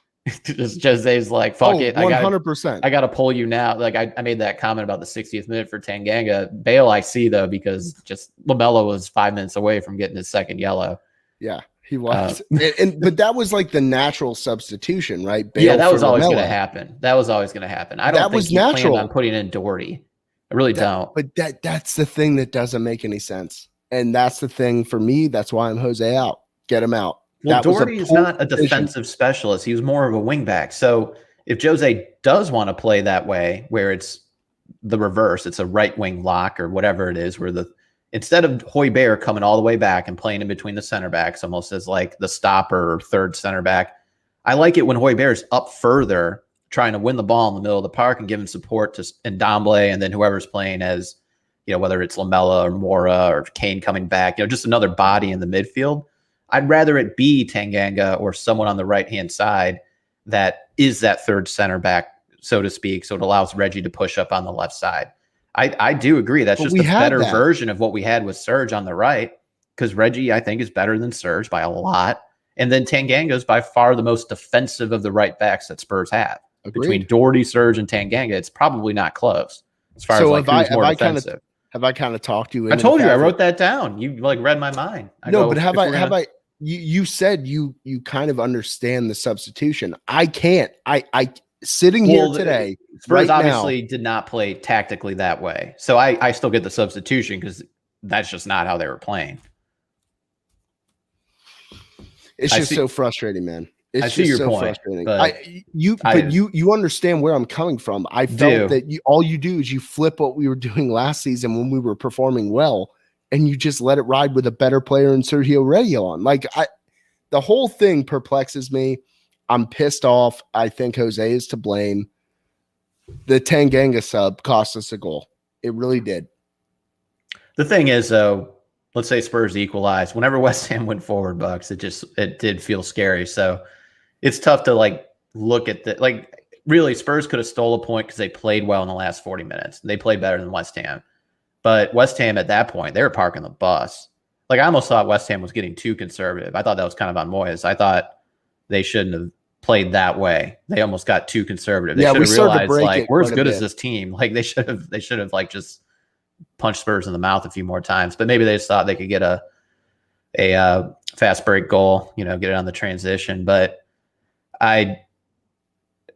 just Jose's like, fuck it. 100%. I got to pull you now. Like I made that comment about the 60th minute for Tanganga. Bale, I see though, because just Lamela was 5 minutes away from getting his second yellow. Yeah. He was, but that was like the natural substitution, right? Bale that was always going to happen. That was always going to happen. I don't think he planned on putting in Doherty. I really don't. But that's the thing that doesn't make any sense, and that's the thing for me. That's why I'm Jose out. Get him out. Well, Doherty is not a defensive specialist. He was more of a wingback. So if Jose does want to play that way, where it's the reverse, it's a right wing lock or whatever it is, where instead of Højbjerg coming all the way back and playing in between the center backs, almost as like the stopper or third center back, I like it when Højbjerg's up further, trying to win the ball in the middle of the park and giving support to Ndombele, and then whoever's playing as, whether it's Lamela or Mora or Kane coming back, just another body in the midfield. I'd rather it be Tanganga or someone on the right-hand side that is that third center back, so to speak, so it allows Reggie to push up on the left side. I do agree. That's just a better version of what we had with Serge on the right, because Reggie, I think, is better than Serge by a lot. And then Tanganga is by far the most defensive of the right backs that Spurs have. Agreed. Between Doherty, Serge, and Tanganga, it's probably not close as far as like who's more defensive. Have I kind of talked you? I told you, I wrote that down. You like read my mind. But have I? You said you kind of understand the substitution. I can't. I sitting here today. Spurs obviously did not play tactically that way. So I still get the substitution because that's just not how they were playing. It's just so frustrating, man. It's I see just your so point, frustrating. but you understand where I'm coming from. I felt that all you do is you flip what we were doing last season when we were performing well, and you just let it ride with a better player in Sergio Reguilon. Like the whole thing perplexes me. I'm pissed off. I think Jose is to blame. The Tanganga sub cost us a goal. It really did. The thing is, though, let's say Spurs equalized. Whenever West Ham went forward, Bucks, it did feel scary. So it's tough to look at the really Spurs could have stole a point because they played well in the last 40 minutes. They played better than West Ham. But West Ham at that point, they were parking the bus. I almost thought West Ham was getting too conservative. I thought that was kind of on Moyes. I thought they shouldn't have played that way. They almost got too conservative. They should have realized we're as good as this team. They should have just punched Spurs in the mouth a few more times. But maybe they just thought they could get a fast break goal, get it on the transition. But I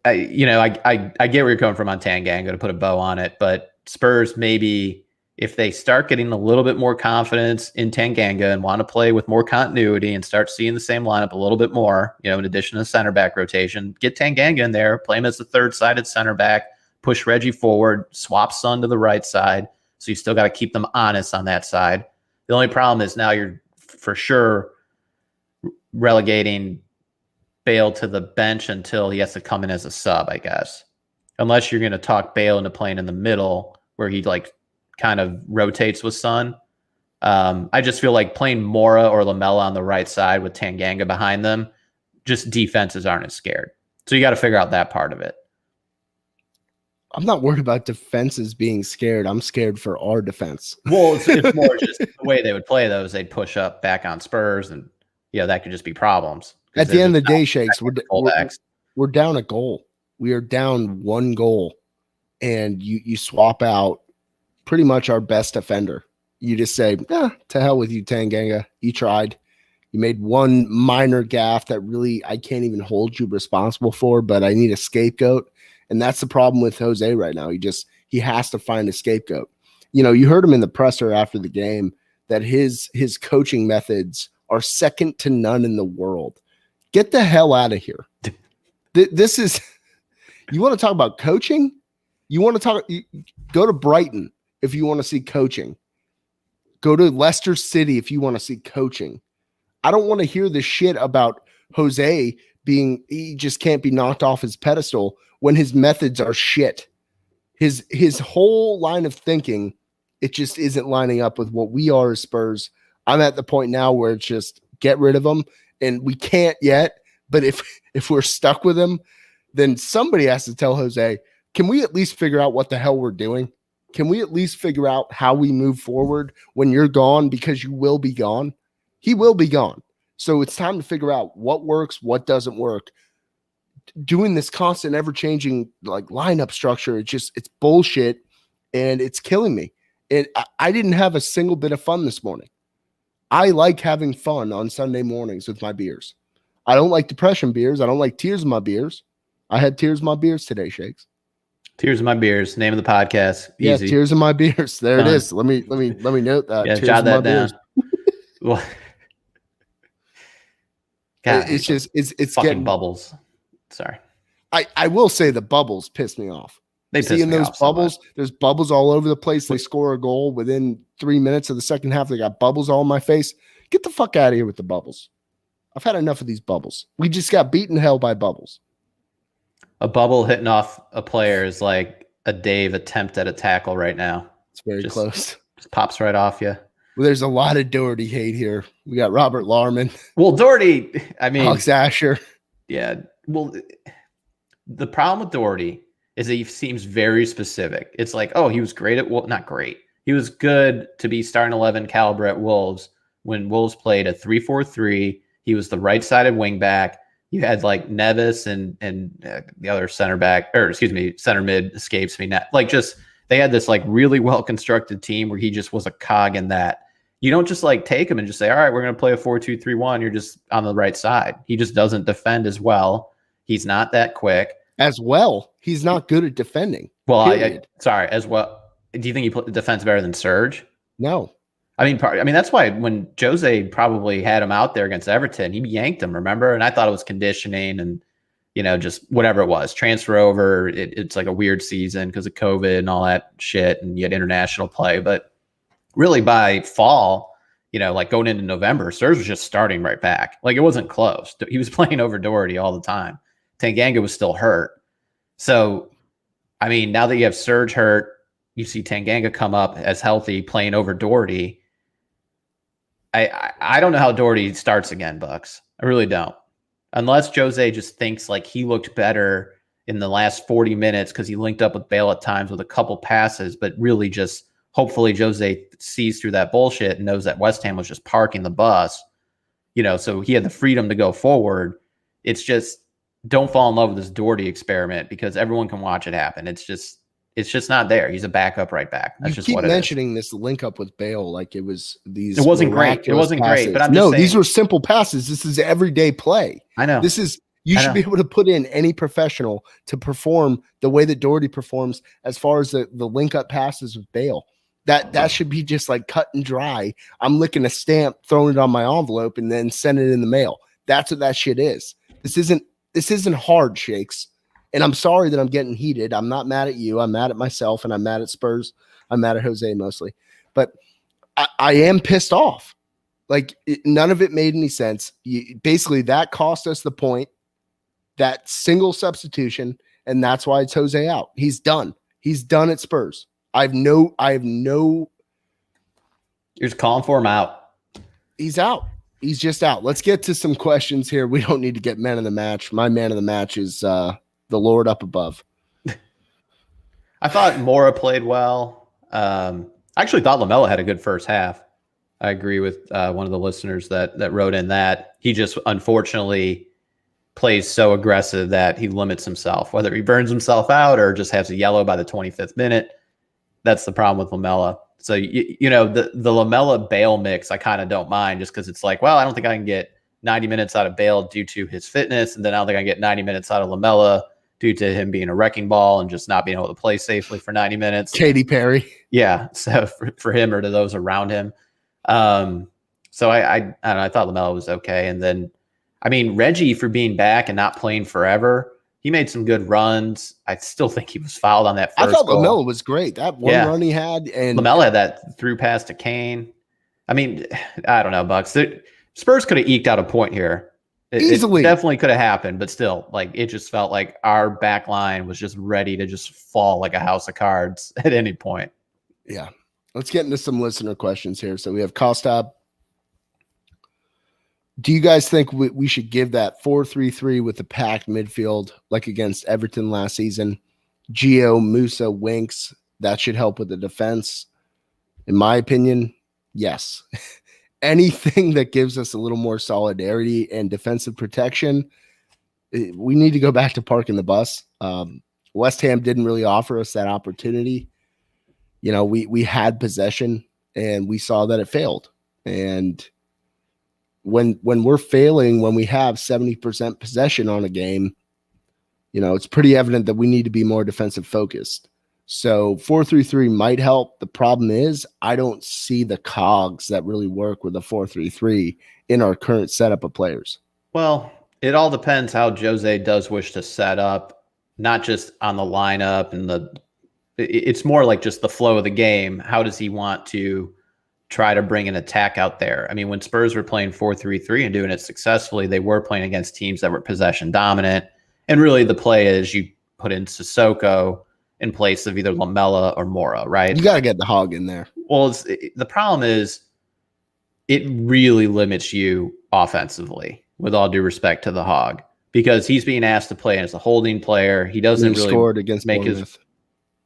get where you're coming from on Tanganga, to put a bow on it. But Spurs, maybe if they start getting a little bit more confidence in Tanganga and want to play with more continuity and start seeing the same lineup a little bit more, in addition to center back rotation, get Tanganga in there, play him as the third-sided center back, push Reggie forward, swap Son to the right side. So you still got to keep them honest on that side. The only problem is now you're for sure relegating Bale to the bench until he has to come in as a sub, I guess. Unless you're going to talk Bale into playing in the middle where he like kind of rotates with Son. I just feel like playing Mora or Lamela on the right side with Tanganga behind them, just defenses aren't as scared. So you got to figure out that part of it. I'm not worried about defenses being scared. I'm scared for our defense. Well, it's more just the way they would play those. They'd push up back on Spurs, and that could just be problems. At the end of the day, Shakes, we're down a goal. We are down 1 goal, and you swap out pretty much our best defender. You just say, to hell with you, Tanganga. You tried. You made one minor gaffe that really I can't even hold you responsible for, but I need a scapegoat. And that's the problem with Jose right now. He has to find a scapegoat. You heard him in the presser after the game that his coaching methods are second to none in the world. Get the hell out of here. This is, you want to talk about coaching? Go to Brighton if you want to see coaching. Go to Leicester City if you want to see coaching. I don't want to hear this shit about Jose he just can't be knocked off his pedestal when his methods are shit. His whole line of thinking, it just isn't lining up with what we are as Spurs. I'm at the point now where it's just get rid of him, and we can't yet. But if we're stuck with him, then somebody has to tell Jose, can we at least figure out what the hell we're doing? Can we at least figure out how we move forward when you're gone? Because you will be gone. He will be gone. So it's time to figure out what works, what doesn't work. Doing this constant, ever-changing like lineup structure, it's bullshit, and it's killing me. And I didn't have a single bit of fun this morning. I like having fun on Sunday mornings with my beers. I don't like depression beers. I don't like tears in my beers. I had tears in my beers today, Shakes. Tears in my beers. Name of the podcast. Easy. Yeah, tears in my beers. There it is. Let me note that. Yeah, tears jot that down. Well, God, it's fucking getting bubbles. Sorry. I will say the bubbles piss me off. Seeing those bubbles, there's bubbles all over the place. They score a goal within 3 minutes of the second half. They got bubbles all in my face. Get the fuck out of here with the bubbles. I've had enough of these bubbles. We just got beaten hell by bubbles. A bubble hitting off a player is like a Dave attempt at a tackle right now. It's very close. Just pops right off you. Well, there's a lot of Doherty hate here. We got Robert Larman. Well, Doherty, I mean. Alex Asher. Yeah. Well, the problem with Doherty is that he seems very specific. It's like, he was great at not great. He was good to be starting 11 caliber at Wolves when Wolves played a 3-4-3. He was the right-sided wing back. You had like Neves and the other center mid escapes me. They had this like really well-constructed team where he just was a cog in that. You don't just like take him and just say, all right, we're going to play a 4-2-3-1. You're just on the right side. He just doesn't defend as well. He's not that quick. As well, he's not good at defending. Well, as well. Do you think he defends better than Serge? No. I mean, that's why when Jose probably had him out there against Everton, he yanked him, remember? And I thought it was conditioning and, just whatever it was. Transfer over, it's like a weird season because of COVID and all that shit, and you had international play. But really by fall, like going into November, Serge was just starting right back. Like it wasn't close. He was playing over Doherty all the time. Tanganga was still hurt. So, I mean, now that you have Serge hurt, you see Tanganga come up as healthy playing over Doherty. I don't know how Doherty starts again, Bucks. I really don't. Unless Jose just thinks like he looked better in the last 40 minutes because he linked up with Bale at times with a couple passes, but really just hopefully Jose sees through that bullshit and knows that West Ham was just parking the bus, so he had the freedom to go forward. It's just don't fall in love with this Doherty experiment because everyone can watch it happen. It's just not there. He's a backup right back. That's just what it is. You keep mentioning this link up with Bale like it was these. It wasn't great. It wasn't passes. Great. But I'm just saying, these were simple passes. This is everyday play. I know. You should be able to put in any professional to perform the way that Doherty performs as far as the link up passes with Bale. That should be just like cut and dry. I'm licking a stamp, throwing it on my envelope, and then sending it in the mail. That's what that shit is. This isn't hard, Shakes. And I'm sorry that I'm getting heated. I'm not mad at you. I'm mad at myself, and I'm mad at Spurs. I'm mad at Jose mostly. But I am pissed off. Like none of it made any sense. Basically, that cost us the point. That single substitution, and that's why it's Jose out. He's done. He's done at Spurs. I have no. You're just calling for him out. He's out. He's just out. Let's get to some questions here. We don't need to get man of the match. My man of the match is the Lord up above. I thought Mora played well. I actually thought LaMelo had a good first half. I agree with one of the listeners that wrote in that he just unfortunately plays so aggressive that he limits himself, whether he burns himself out or just has a yellow by the 25th minute. That's the problem with LaMelo. So, you know, the LaMelo Bale mix, I kind of don't mind just because it's like, well, I don't think I can get 90 minutes out of Bale due to his fitness. And then I don't think I can get 90 minutes out of LaMelo due to him being a wrecking ball and just not being able to play safely for 90 minutes. Katy Perry. Yeah. So for him or to those around him. So I don't know, I thought LaMelo was okay. And then, I mean, Reggie for being back and not playing forever, he made some good runs. I still think he was fouled on that first I thought goal. LaMelo was great. That one run he had. And LaMelo had that through pass to Kane. I mean, I don't know, Bucks. Spurs could have eked out a point here. Easily. It definitely could have happened, but still, like, it just felt like our back line was just ready to just fall like a house of cards at any point. Yeah. Let's get into some listener questions here. So we have Kostab. Do you guys think we should give that 4-3-3 with the packed midfield like against Everton last season? Gio, Musa, Winks, that should help with the defense. In my opinion, yes. Anything that gives us a little more solidarity and defensive protection, we need to go back to parking the bus. West Ham didn't really offer us that opportunity. You know, we had possession and we saw that it failed. And when we're failing, when we have 70% possession on a game, you know, it's pretty evident that we need to be more defensive focused. So 4-3-3 might help. The problem is I don't see the cogs that really work with a 4-3-3 in our current setup of players. Well, it all depends how Jose does wish to set up, not just on the lineup and it's more like just the flow of the game. How does he want to try to bring an attack out there? I mean, when Spurs were playing 4-3-3 and doing it successfully, they were playing against teams that were possession dominant. And really the play is you put in Sissoko in place of either Lamela or Mora, right? You got to get the hog in there. Well, the problem is it really limits you offensively, with all due respect to the hog, because he's being asked to play as a holding player. He doesn't really scored against make Bournemouth.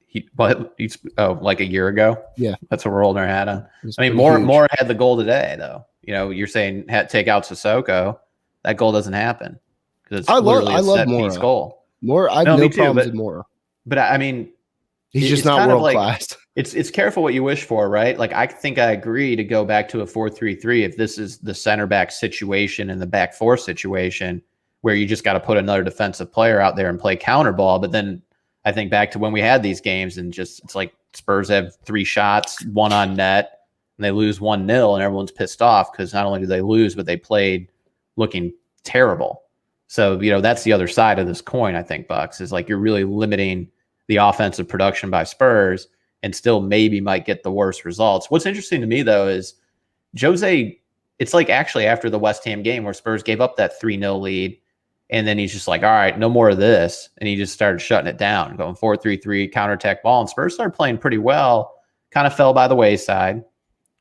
He's like a year ago. Yeah, that's what we're holding our hat on. I mean, Moore had the goal today, though. You know, you're saying take out Sissoko, that goal doesn't happen because it's literally a set piece goal. I have no problems with Moore. But I mean, he's just not world class. It's careful what you wish for, right? Like, I think I agree to go back to a 4-3-3 if this is the center back situation and the back four situation where you just got to put another defensive player out there and play counter ball. But then I think back to when we had these games and just it's like Spurs have 3 shots, 1 on net, and they lose 1-0, and everyone's pissed off because not only did they lose, but they played looking terrible. So, you know, that's the other side of this coin, I think, Bucks, is like you're really limiting the offensive production by Spurs and still maybe might get the worst results. What's interesting to me, though, is Jose, it's like actually after the West Ham game where Spurs gave up that 3-0 lead, and then he's just like, all right, no more of this. And he just started shutting it down, going 4-3-3, counterattack ball. And Spurs started playing pretty well, kind of fell by the wayside.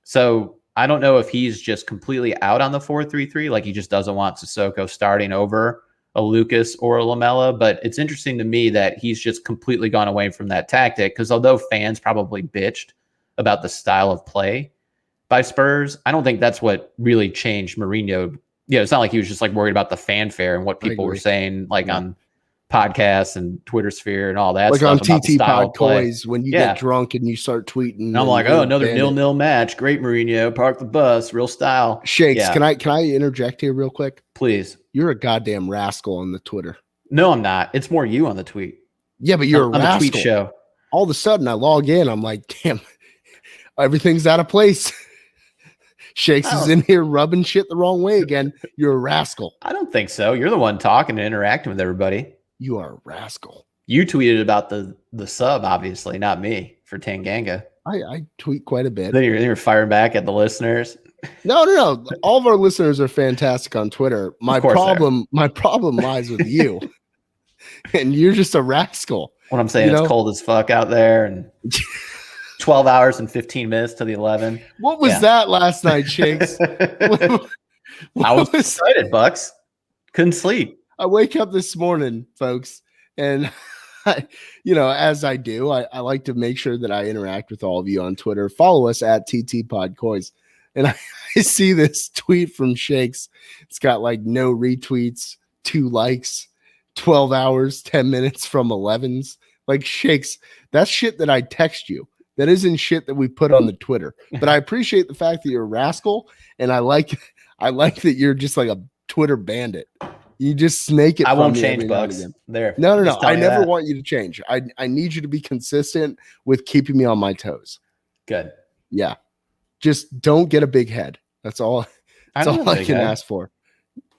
So I don't know if he's just completely out on the 4-3-3, like he just doesn't want Sissoko starting over a Lucas or a Lamela. But it's interesting to me that he's just completely gone away from that tactic, because although fans probably bitched about the style of play by Spurs, I don't think that's what really changed Mourinho. Yeah, it's not like he was just like worried about the fanfare and what people were saying, like on podcasts and Twitter sphere and all that like stuff. Like on TT Pod Toys, when you get drunk and you start tweeting. And I'm like, oh, another 0-0 match. Great, Mourinho. Park the bus. Real style. Shakes, can I interject here real quick? Please. You're a goddamn rascal on the Twitter. No, I'm not. It's more you on the tweet. Yeah, but you're a rascal. On the tweet show. All of a sudden, I log in. I'm like, damn, everything's out of place. Shakes is in here rubbing shit the wrong way again. You're a rascal. I don't think so. You're the one talking and interacting with everybody. You are a rascal. You tweeted about the sub, obviously, not me, for Tanganga. I tweet quite a bit. Then you're firing back at the listeners. No. All of our listeners are fantastic on Twitter. My course they are. problem lies with you. And you're just a rascal. What I'm saying, You know? it's cold as fuck out there, and 12 hours and 15 minutes to the 11. What was that last night, Shakes? I was excited, Bucks. Couldn't sleep. I wake up this morning, folks, and as I do, I like to make sure that I interact with all of you on Twitter. Follow us at TT Podcoins. And I see this tweet from Shakes. It's got like no retweets, 2 likes, 12 hours, 10 minutes from 11s. Like, Shakes, that's shit that I text you. That isn't shit that we put on the Twitter. But I appreciate the fact that you're a rascal, and I like that you're just like a Twitter bandit. You just snake it. I won't change, Bucks. There. No. I never want you to change. I need you to be consistent with keeping me on my toes. Good. Yeah. Just don't get a big head. That's all. That's all I can ask for.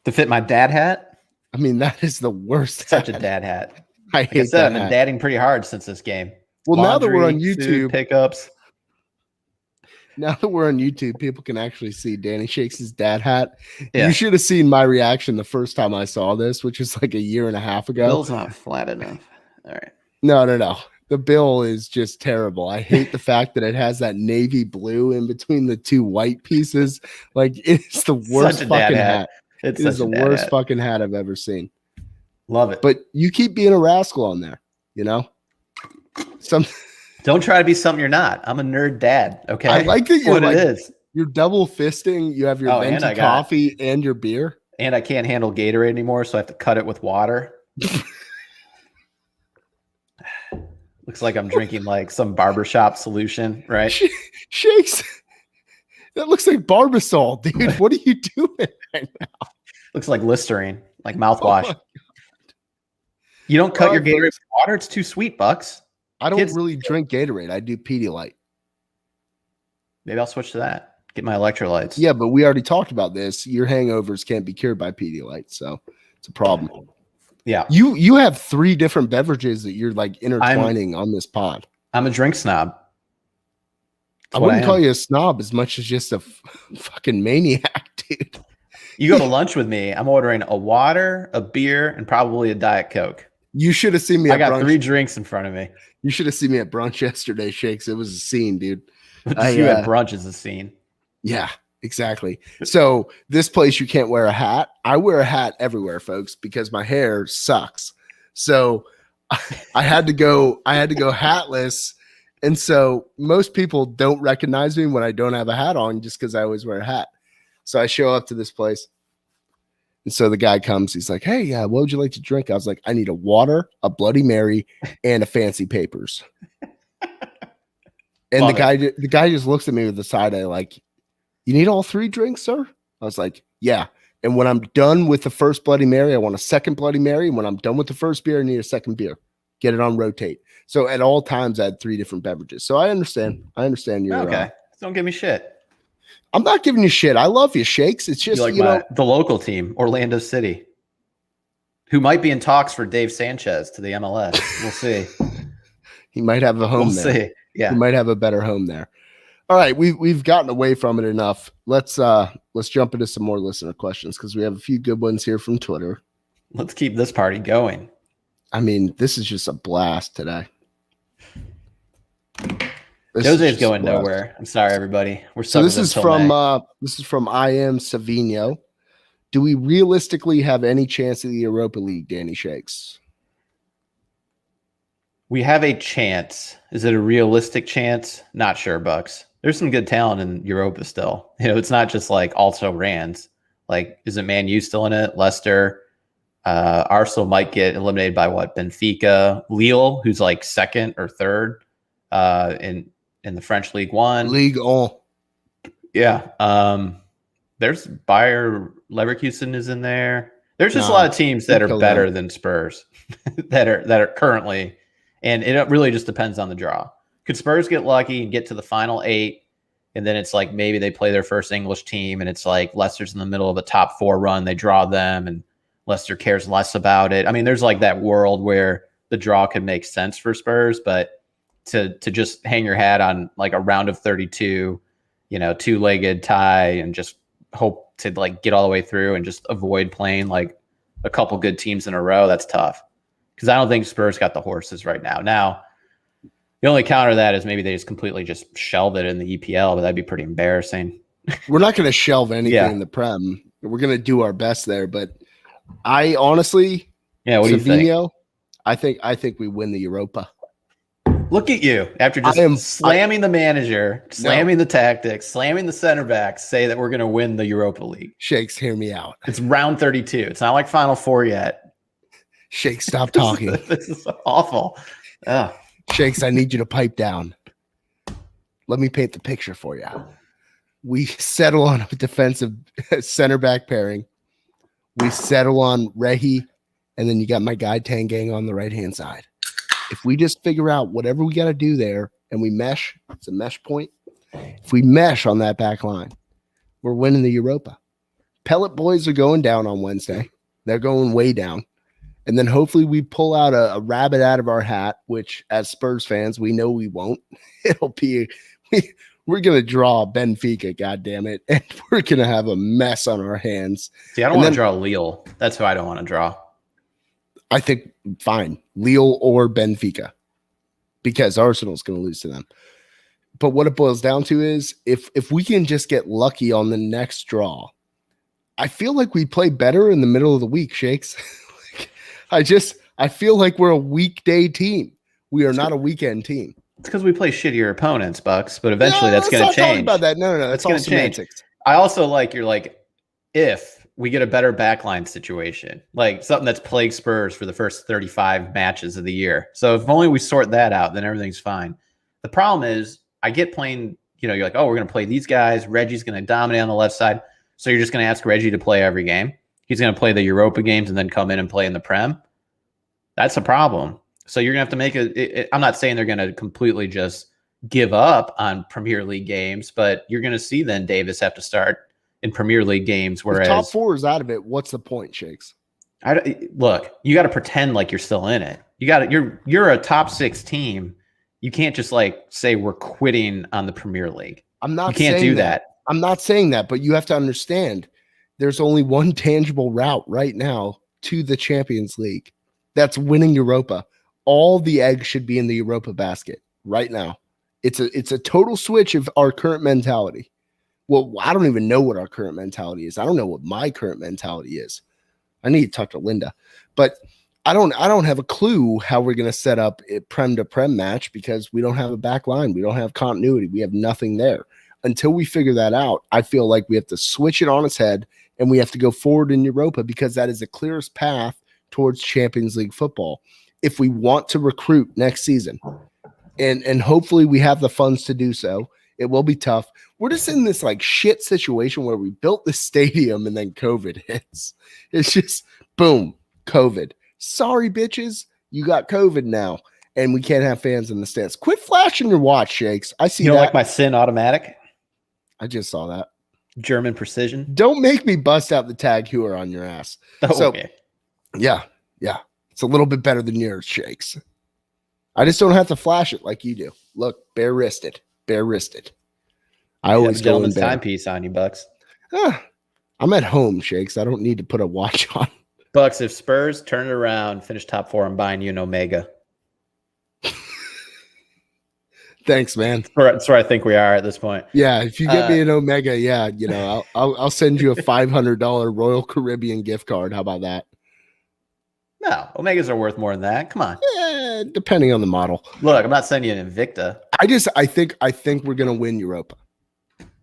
To fit my dad hat? I mean, that is the worst. Such a dad hat. I Like hate I said, that I've been dadding pretty hard since this game. Well, now that we're on Laundry, YouTube, food pickups. People can actually see Danny Shakes' dad hat. Yeah. You should have seen my reaction the first time I saw this, which is like a year and a half ago. Bill's not flat enough. All right. No. The bill is just terrible. I hate the fact that it has that navy blue in between the 2 white pieces. Like, it's the worst Such a fucking dad hat. hat. It's It is such the a dad worst hat. fucking hat I've ever seen. Love it. But you keep being a rascal on there, Don't try to be something you're not. I'm a nerd dad. Okay. I like that That's you're what like, it is. you're double fisting. You have your Oh, and venti I got- coffee and your beer. And I can't handle Gatorade anymore, so I have to cut it with water. Looks like I'm drinking like some barbershop solution, right? Shakes. That looks like Barbasol, dude. What are you doing right now? Looks like Listerine, like mouthwash. Oh my- You don't cut All your right, Gatorade folks. with water? It's too sweet, Bucks. I don't Kids- really drink Gatorade. I do Pedialyte. Maybe I'll switch to that. Get my electrolytes. Yeah, but we already talked about this. Your hangovers can't be cured by Pedialyte, so it's a problem. Yeah. You have 3 different beverages that you're like intertwining on this pod. I'm a drink snob. I wouldn't call you a snob as much as just a fucking maniac, dude. You go to lunch with me, I'm ordering a water, a beer, and probably a Diet Coke. You should have seen me I at got brunch. 3 drinks in front of me. You should have seen me at brunch yesterday, Shakes. It was a scene, dude. You at brunch is a scene. Yeah, exactly. So this place, you can't wear a hat. I wear a hat everywhere, folks, because my hair sucks. So I had to go hatless. And so most people don't recognize me when I don't have a hat on just because I always wear a hat. So I show up to this place. And so the guy comes, he's like, "Hey, what would you like to drink?" I was like, "I need a water, a Bloody Mary, and a Fancy Papers." And Love the guy just looks at me with a side eye like, "You need all 3 drinks, sir?" I was like, "Yeah." And when I'm done with the first Bloody Mary, I want a second Bloody Mary. And when I'm done with the first beer, I need a second beer. Get it on rotate. So at all times, I had 3 different beverages. So I understand. You're Okay. Don't give me shit. I'm not giving you shit. I love you, Shakes. It's just, You like the local team, Orlando City, who might be in talks for Dave Sanchez to the MLS. We'll see. he might have a home We'll there. see. Yeah. He might have a better home there. All right, we've gotten away from it enough. Let's jump into some more listener questions because we have a few good ones here from Twitter. Let's keep this party going. I mean, this is just a blast today. Jose's going nowhere. I'm sorry, everybody. We're So this is from I am Savino. Do we realistically have any chance of the Europa League, Danny Shakes? We have a chance. Is it a realistic chance? Not sure, Bucks. There's some good talent in Europa still. It's not just like also Rands. Like, is it Man U still in it? Leicester. Arsenal might get eliminated by Benfica. Lille, who's like second or third in the French League One. League all. Yeah. There's Bayer Leverkusen is in there. There's just a lot of teams that are better than Spurs that are currently, and it really just depends on the draw. Could Spurs get lucky and get to the final 8, and then it's like maybe they play their first English team, and it's like Leicester's in the middle of a top 4 run, they draw them, and Leicester cares less about it. I mean, there's like that world where the draw could make sense for Spurs, but to just hang your hat on like a round of 32 two-legged tie and just hope to like get all the way through and just avoid playing like a couple good teams in a row. That's tough because I don't think Spurs got the horses right now. Now, the only counter to that is maybe they just completely just shelve it in the EPL, but that'd be pretty embarrassing. We're not going to shelve anything in the Prem. We're going to do our best there, but I honestly, what do you think? I think we win the Europa. Look at you after just slamming the manager, slamming the tactics, slamming the center backs, say that we're going to win the Europa League. Shakes, hear me out. It's round 32. It's not like Final Four yet. Shakes, stop talking. This is awful. Ugh. Shakes, I need you to pipe down. Let me paint the picture for you. We settle on a defensive center back pairing. We settle on Rehi, and then you got my guy Tangang on the right-hand side. If we just figure out whatever we got to do there and we mesh, it's a mesh point. If we mesh on that back line, we're winning the Europa. Pellet boys are going down on Wednesday. They're going way down. And then hopefully we pull out a rabbit out of our hat, which as Spurs fans, we know we won't. It'll be we're going to draw Benfica, goddammit, and we're going to have a mess on our hands. See, I don't want to draw Lille. That's who I don't want to draw. I think fine, Lille or Benfica, because Arsenal's going to lose to them. But what it boils down to is if we can just get lucky on the next draw, I feel like we play better in the middle of the week, Shakes. I feel like we're a weekday team. We are not a weekend team. It's because we play shittier opponents, Bucks. But eventually that's going to change. Talking about that. No, that's all semantics. I also if we get a better backline situation, like something that's plagued Spurs for the first 35 matches of the year. So if only we sort that out, then everything's fine. The problem is I get playing, you're like, oh, we're going to play these guys. Reggie's going to dominate on the left side. So you're just going to ask Reggie to play every game. He's going to play the Europa games and then come in and play in the Prem. That's a problem. So you're going to have to make I'm not saying they're going to completely just give up on Premier League games, but you're going to see then Davis have to start in Premier League games, whereas if top four is out of it, what's the point, Shakes? Look, you got to pretend like you're still in it. You're a top 6 team. You can't just say we're quitting on the Premier League. You can't do that. I'm not saying that, but you have to understand there's only one tangible route right now to the Champions League. That's winning Europa. All the eggs should be in the Europa basket right now. It's a total switch of our current mentality. Well, I don't even know what our current mentality is. I don't know what my current mentality is. I need to talk to Linda, but I don't have a clue how we're going to set up a Prem to Prem match because we don't have a back line. We don't have continuity. We have nothing there. Until we figure that out, I feel like we have to switch it on its head and we have to go forward in Europa because that is the clearest path towards Champions League football. If we want to recruit next season, and hopefully we have the funds to do so. It will be tough. We're just in this shit situation where we built the stadium and then COVID hits. It's just boom, COVID. Sorry, bitches, you got COVID now, and we can't have fans in the stands. Quit flashing your watch, Shakes. I see. You don't like my Sin automatic? I just saw that. German precision. Don't make me bust out the Tag Heuer on your ass. Oh, okay. Yeah. It's a little bit better than yours, Shakes. I just don't have to flash it like you do. Look, bare wristed. I always go in timepiece on you, Bucks. I'm at home, Shakes. I don't need to put a watch on. Bucks, if Spurs turn it around, finish top 4, I'm buying you an Omega. Thanks, man. That's where I think we are at this point. Yeah, if you get me an Omega, I'll send you a $500 Royal Caribbean gift card. How about that? No, Omegas are worth more than that. Come on. Yeah, depending on the model. Look, I'm not sending you an Invicta. I think we're gonna win Europa,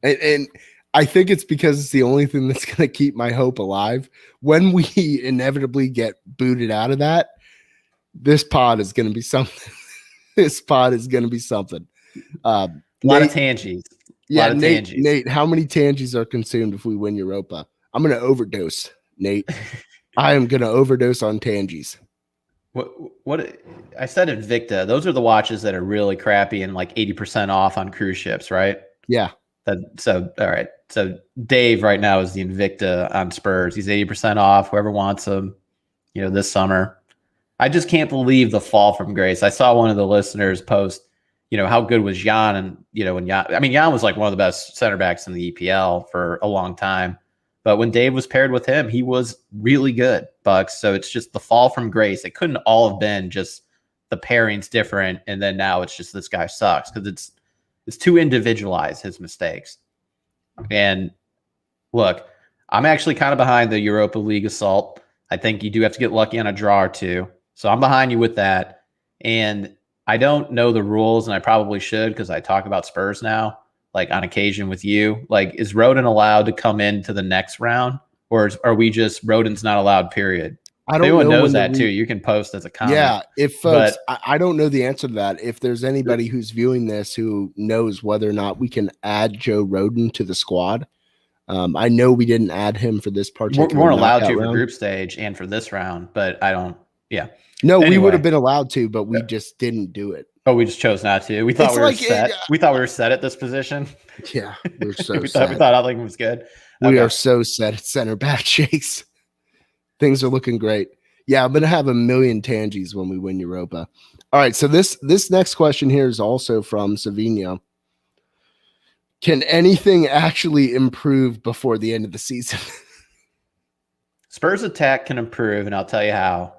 and I think it's because it's the only thing that's gonna keep my hope alive. When we inevitably get booted out of that, this pod is gonna be something. This pod is gonna be something. A lot of tangies. Yeah, Nate, how many tangies are consumed if we win Europa? I'm gonna overdose, Nate. I am going to overdose on tangies. What I said Invicta, those are the watches that are really crappy and 80% off on cruise ships, right? Yeah. All right. So Dave right now is the Invicta on Spurs. He's 80% off. Whoever wants them, this summer. I just can't believe the fall from grace. I saw one of the listeners post, how good was Jan? And, when Jan was like one of the best center backs in the EPL for a long time. But when Dave was paired with him, he was really good, Bucks. So it's just the fall from grace. It couldn't all have been just the pairing's different, and then now it's just this guy sucks, because it's too individualized, his mistakes. And look, I'm actually kind of behind the Europa League assault. I think you do have to get lucky on a draw or two. So I'm behind you with that. And I don't know the rules, and I probably should, because I talk about Spurs now, like on occasion with you. Like, is Rodon allowed to come into the next round, or are we just Rodon's not allowed, period? I don't Everyone know knows that too. You can post as a comment. Yeah, if folks, I don't know the answer to that. If there's anybody who's viewing this who knows whether or not we can add Joe Rodon to the squad, I know we didn't add him for this particular. We weren't allowed to for group stage and for this round, but I don't. Yeah. No, anyway. We would have been allowed to, but we just didn't do it. Oh, we just chose not to. We thought we were set. We thought we were set at this position. Yeah, we're so we set. We thought Alling was good. We are so set at center back, Shakes. Things are looking great. Yeah, I'm going to have a million tangies when we win Europa. All right, so this next question here is also from Savinho. Can anything actually improve before the end of the season? Spurs attack can improve, and I'll tell you how.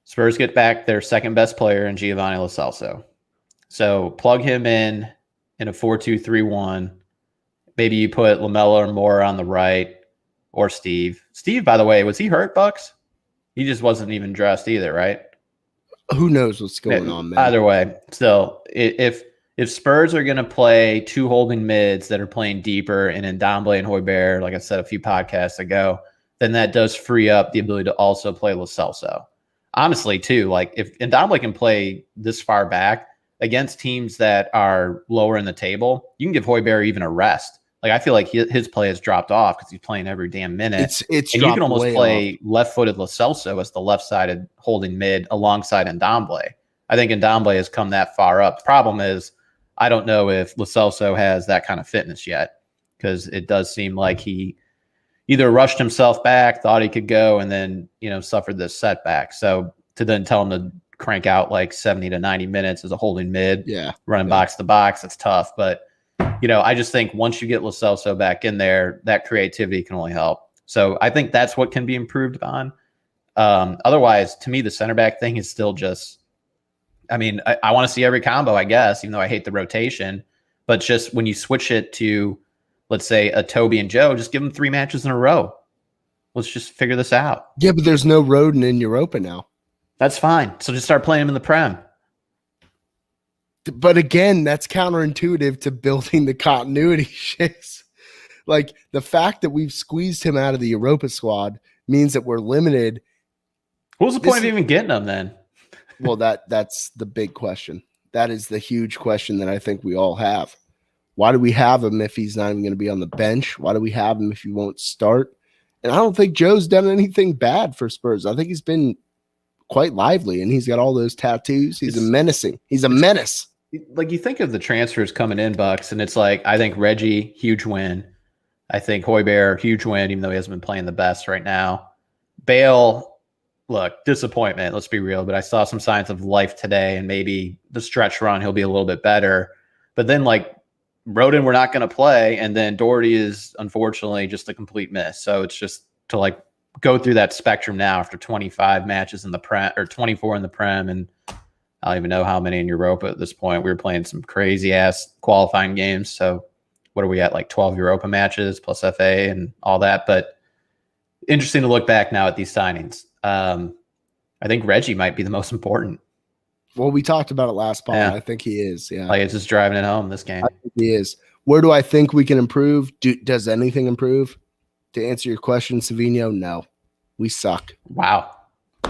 Spurs get back their second best player in Giovanni Lo Celso. So plug him in a 4-2-3-1. Maybe you put Lamela or Moore on the right, or Steve. Steve, by the way, was he hurt, Bucks? He just wasn't even dressed either, right? Who knows what's going on, man? Either way, still, if Spurs are going to play two holding mids that are playing deeper and Ndombele and Højbjerg, like I said a few podcasts ago, then that does free up the ability to also play Lo Celso. Honestly, too, like if Ndombele can play this far back against teams that are lower in the table, you can give Højbjerg even a rest. Like, I feel like his play has dropped off because he's playing every damn minute. It's and you can almost play left-footed Lo Celso as the left-sided holding mid alongside Ndombele. I think Ndombele has come that far up. The problem is, I don't know if Lo Celso has that kind of fitness yet, because it does seem like he either rushed himself back, thought he could go, and then suffered this setback. So to then tell him to crank out like 70 to 90 minutes as a holding mid, running box to box, it's tough. But I just think once you get Lo Celso back in there, that creativity can only help. So I think that's what can be improved on. Otherwise, to me, the center back thing is still just, I want to see every combo, I guess, even though I hate the rotation. But just when you switch it to, let's say, a Toby and Joe, just give them 3 matches in a row. Let's just figure this out. Yeah, but there's no Rodon in Europa now. That's fine. So just start playing him in the Prem. But again, that's counterintuitive to building the continuity shakes. Like, the fact that we've squeezed him out of the Europa squad means that we're limited. What was the point of even getting him then? Well, that's the big question. That is the huge question that I think we all have. Why do we have him if he's not even going to be on the bench? Why do we have him if he won't start? And I don't think Joe's done anything bad for Spurs. I think he's been quite lively, and he's got all those tattoos. He's a menace. Like, you think of the transfers coming in, Bucks, and it's like, I think Reggie, huge win. I think Højbjerg, huge win, even though he hasn't been playing the best right now. Bale, look, disappointment, let's be real, but I saw some signs of life today, and maybe the stretch run, he'll be a little bit better. But then, like, Rodon, we're not going to play, and then Doherty is, unfortunately, just a complete miss. So it's just to, like, go through that spectrum now after 25 matches in the Prem, or 24 in the Prem, and I don't even know how many in Europa at this point. We were playing some crazy ass qualifying games. So what are we at? Like 12 Europa matches plus FA and all that. But interesting to look back now at these signings. I think Reggie might be the most important. Well, we talked about it last pod. Yeah. I think he is. Yeah. Like, it's just driving it home this game. I think he is. Where do I think we can improve? Does anything improve? To answer your question, Savinho, no. We suck. Wow.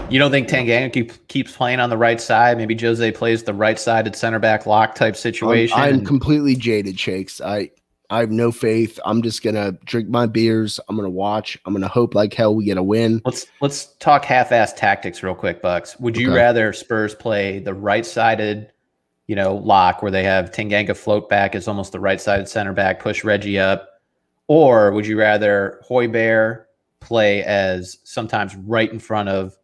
You don't think Tanganga keeps playing on the right side? Maybe Jose plays the right-sided center back lock type situation. I'm completely jaded, Shakes. I have no faith. I'm just gonna drink my beers. I'm gonna watch. I'm gonna hope like hell we get a win. Let's talk half-assed tactics real quick, Bucks. Would you rather Spurs play the right-sided, lock where they have Tanganga float back as almost the right-sided center back, push Reggie up, or would you rather Højbjerg play as sometimes right in front of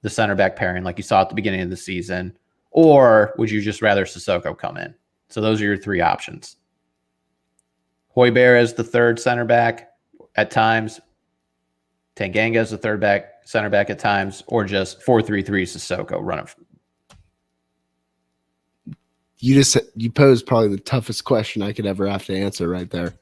the center back pairing, like you saw at the beginning of the season, Or would you just rather Sissoko come in? So those are your three options. Højbjerg as the third center back at times, Tanganga as the third center back at times, or just 4-3-3 Sissoko running. You posed probably the toughest question I could ever have to answer right there.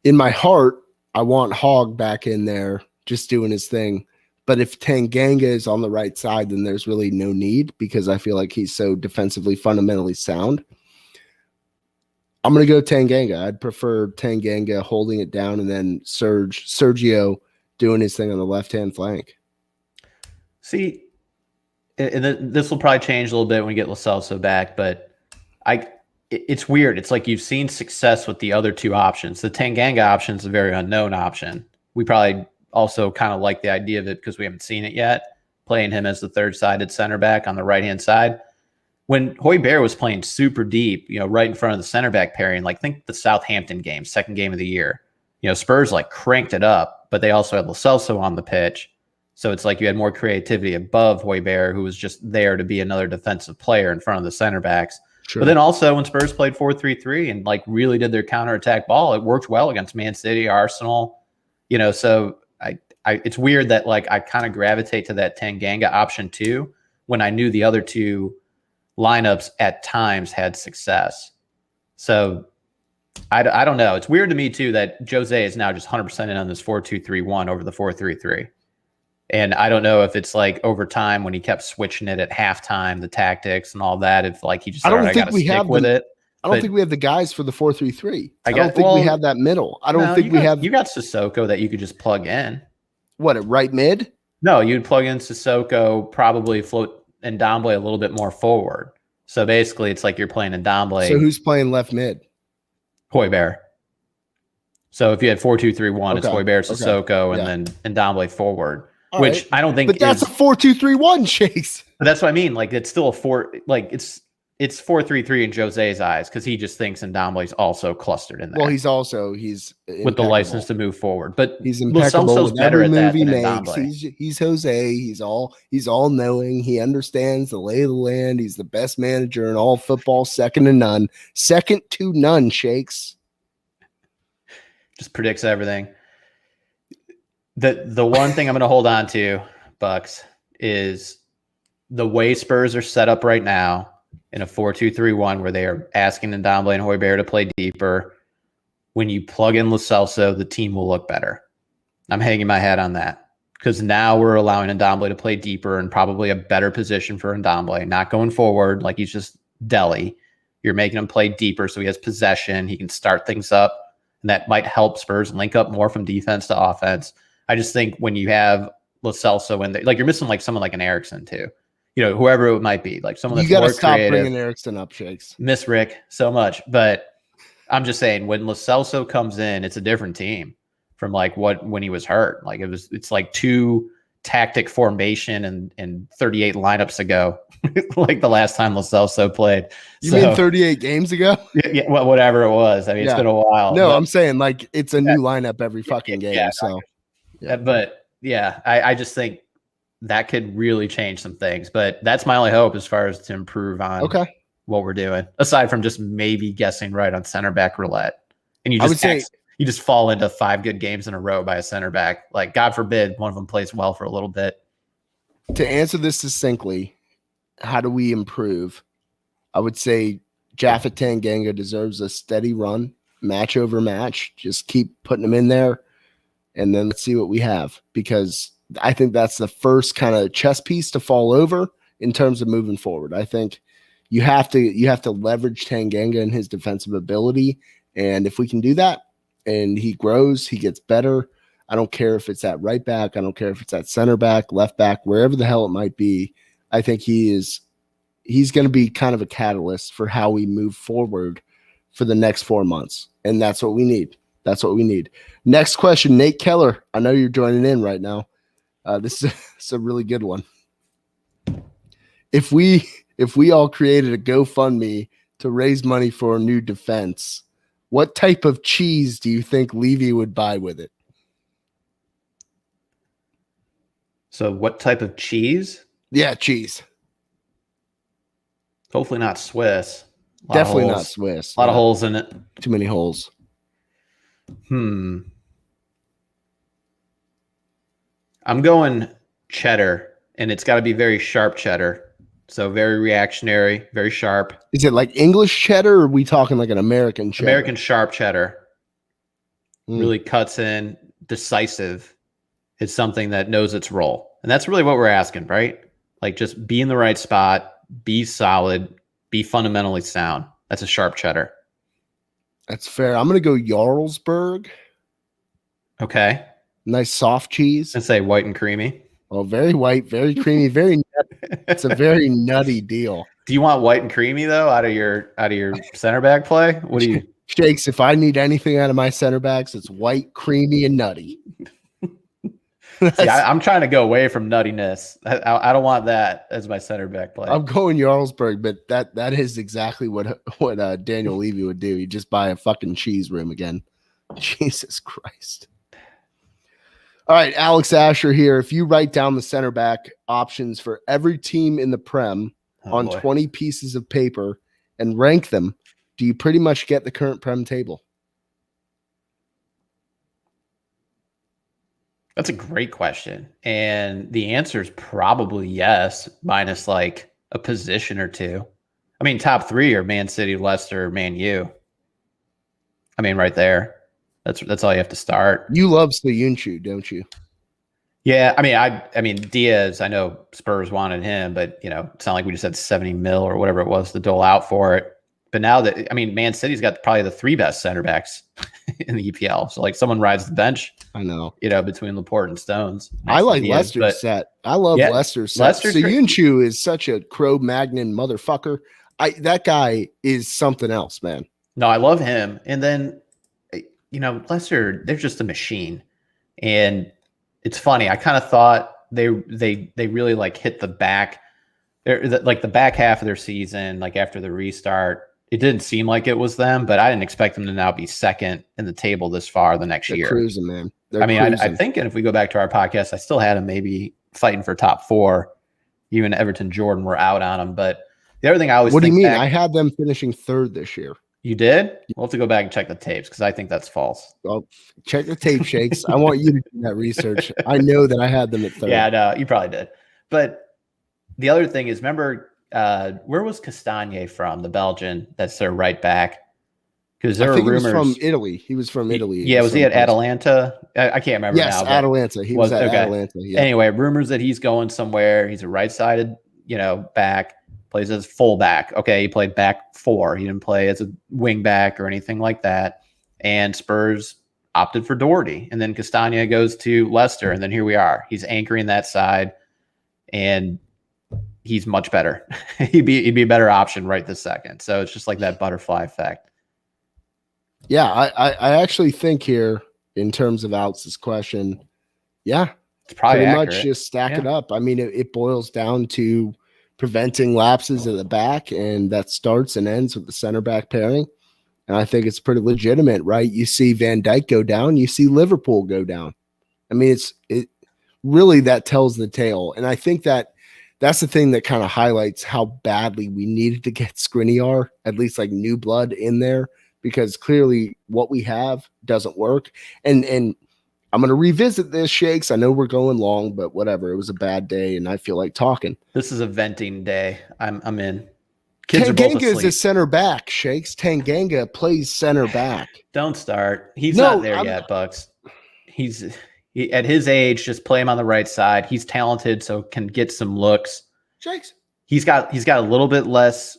In my heart, I want Hogg back in there just doing his thing. But if Tanganga is on the right side, then there's really no need because I feel like he's so defensively fundamentally sound. I'm going to go Tanganga. I'd prefer Tanganga holding it down and then Sergio doing his thing on the left-hand flank. See, and this will probably change a little bit when we get Lo Celso back, but it's weird. It's like you've seen success with the other two options. The Tanganga option is a very unknown option. We probably also kind of like the idea of it because we haven't seen it yet, playing him as the third-sided center back on the right-hand side. When Højbjerg was playing super deep, right in front of the center back pairing, like think the Southampton game, second game of the year, Spurs like cranked it up, but they also had Lo Celso on the pitch. So it's like you had more creativity above Højbjerg, who was just there to be another defensive player in front of the center backs. Sure. But then also when Spurs played 4-3-3 and like really did their counterattack ball, it worked well against Man City, Arsenal, so it's weird that like I kind of gravitate to that Tanganga option too, when I knew the other two lineups at times had success. So I don't know. It's weird to me too that Jose is now just 100% in on this 4-2-3-1 over the 4-3-3. And I don't know if it's like over time when he kept switching it at halftime, the tactics and all that, if like he just started, I got to stick with it. I don't think we have the guys for the 4-3-3. I don't think we have that middle. I don't think we have. You got Sissoko that you could just plug in. What, at right mid? No, you'd plug in Sissoko, probably float Ndombele a little bit more forward. So basically, it's like you're playing Ndombele. So who's playing left mid? Højbjerg. So if you had 4-2-3-1, it's Højbjerg, Sissoko, and then Ndombele forward. All which right. I don't think. But that's a 4-2-3-1, Chase. But that's what I mean. Like it's still a four. Like it's 4-3-3 in Jose's eyes because he just thinks Ndombele's also clustered in there. Well, he's with the license to move forward. But he's impeccable with every move he makes. He's Jose. He's all knowing. He understands the lay of the land. He's the best manager in all football, second to none. Second to none, Shakes. Just predicts everything. The one thing I'm going to hold on to, Bucks, is the way Spurs are set up right now in a 4-2-3-1 where they are asking Ndombele and Højbjerg to play deeper. When you plug in Lo Celso, the team will look better. I'm hanging my hat on that because now we're allowing Ndombele to play deeper and probably a better position for Ndombele, not going forward like he's just Dele. You're making him play deeper so he has possession. He can start things up, and that might help Spurs link up more from defense to offense. I just think when you have Lo Celso in there, like you're missing like someone like an Eriksen too. Whoever it might be, like someone that's more creative. You got to stop bringing Eriksen up, Shakes. Miss Rick so much, but I'm just saying when Lo Celso comes in, it's a different team from like when he was hurt. Like it's like two tactic formation and 38 lineups ago, like the last time Lo Celso played. You mean 38 games ago? Yeah, whatever it was. I mean, it's been a while. No, I'm saying like it's a new lineup every fucking game. But yeah, I just think that could really change some things, but that's my only hope as far as to improve on what we're doing, aside from just maybe guessing right on center back roulette. And you just fall into 5 good games in a row by a center back. Like, God forbid one of them plays well for a little bit. To answer this succinctly, how do we improve? I would say Jaffa Tanganga deserves a steady run, match over match. Just keep putting him in there, and then let's see what we have, because I think that's the first kind of chess piece to fall over in terms of moving forward. I think you have to leverage Tanganga and his defensive ability, and if we can do that, and he grows, he gets better. I don't care if it's at right back, I don't care if it's at center back, left back, wherever the hell it might be. I think he's going to be kind of a catalyst for how we move forward for the next 4 months, and that's what we need. That's what we need. Next question, Nate Keller. I know you're joining in right now. This is a really good one. If we all created a GoFundMe to raise money for a new defense, what type of cheese do you think Levy would buy with it? So what type of cheese? Yeah, cheese. Hopefully not Swiss. Definitely not Swiss. A lot of holes in it. Too many holes. I'm going cheddar, and it's got to be very sharp cheddar. So very reactionary, very sharp. Is it like English cheddar, or are we talking like an American cheddar? American sharp cheddar. Really cuts in, decisive. It's something that knows its role. And that's really what we're asking, right? Like just be in the right spot, be solid, be fundamentally sound. That's a sharp cheddar. That's fair. I'm going to go Jarlsberg. Okay. Nice soft cheese. Let's say white and creamy. Oh, very white, very creamy, very nutty. It's a very nutty deal. Do you want white and creamy though out of your center back play? What do you Shakes? If I need anything out of my center backs, it's white, creamy, and nutty. See, I'm trying to go away from nuttiness. I don't want that as my center back play. I'm going Jarlsberg, but that is exactly what Daniel Levy would do. He'd just buy a fucking cheese room again. Jesus Christ. All right, Alex Asher here. If you write down the center back options for every team in the Prem on 20 pieces of paper and rank them, do you pretty much get the current Prem table? That's a great question. And the answer is probably yes, minus like a position or two. I mean, top three are Man City, Leicester, Man U. I mean, right there. That's all you have to start. You love Soyuncu, don't you? Yeah, I mean Diaz, I know Spurs wanted him, but it's not like we just had 70 mil or whatever it was to dole out for it. But now that Man City's got probably the three best center backs in the EPL. So like someone rides the bench. I know. Between Laporte and Stones. I like Leicester's set. I love Leicester's set. Soyuncu is such a Cro-Magnon motherfucker. That guy is something else, man. No, I love him. And then Leicester, they're just a machine. And it's funny. I kind of thought they really like hit the back. They're like the back half of their season, like after the restart. It didn't seem like it was them, but I didn't expect them to now be second in the table this far the next year. Cruising, man. I think if we go back to our podcast, I still had them maybe fighting for top four. You and Everton Jordan were out on them. But the other thing I always What do you mean? I had them finishing third this year. You did? We'll have to go back and check the tapes because I think that's false. Well, check the tape, Shakes. I want you to do that research. I know that I had them at third. Yeah, no, you probably did. But the other thing is, remember, where was Castagne from? The Belgian that's their right back. Because there were rumors. He was from Italy. He was from Italy. Yeah, was he at Atalanta? I can't remember now. Yes, Atalanta. He was at Atalanta. Yeah. Anyway, rumors that he's going somewhere. He's a right-sided, back. Plays as fullback. Okay, he played back four. He didn't play as a wing back or anything like that. And Spurs opted for Doherty. And then Castagne goes to Leicester. And then here we are. He's anchoring that side. And he's much better. he'd be a better option right this second. So it's just like that butterfly effect. Yeah, I actually think here, in terms of Alex's question, yeah, it's probably pretty much just stack it up. I mean, it boils down to preventing lapses at the back, and that starts and ends with the center back pairing. And I think it's pretty legitimate, right? You see Van Dijk go down, you see Liverpool go down. I mean, it really that tells the tale. And I think that's the thing that kind of highlights how badly we needed to get Skriniar, at least like new blood in there, because clearly what we have doesn't work. And I'm going to revisit this, Shakes. I know we're going long, but whatever. It was a bad day, and I feel like talking. This is a venting day. I'm in. Kids Tanganga is a center back, Shakes. Tanganga plays center back. Don't start. He's not there yet, Bucks. He, at his age, just play him on the right side. He's talented, so can get some looks. Shakes. He's got a little bit less,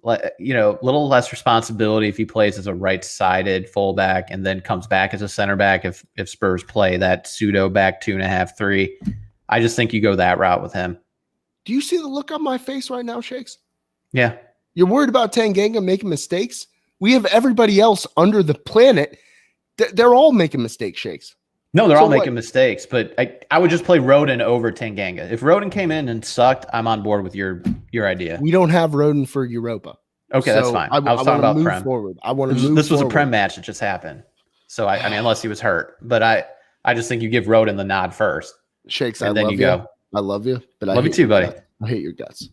little less responsibility if he plays as a right-sided fullback and then comes back as a center back if Spurs play that pseudo back 2.5, 3. I just think you go that route with him. Do you see the look on my face right now, Shakes? Yeah. You're worried about Tanganga making mistakes? We have everybody else under the planet. They're all making mistakes, Shakes. No, they're all making mistakes, but I would just play Rodon over Tanganga. If Rodon came in and sucked, I'm on board with your idea. We don't have Rodon for Europa. Okay, so that's fine. I was talking about Prem. Forward. I want to move This was forward. A Prem match that just happened. So, I mean, unless he was hurt. But I just think you give Rodon the nod first. Shakes, and I then love you you. go. I love you. But love you too, buddy. I hate your guts.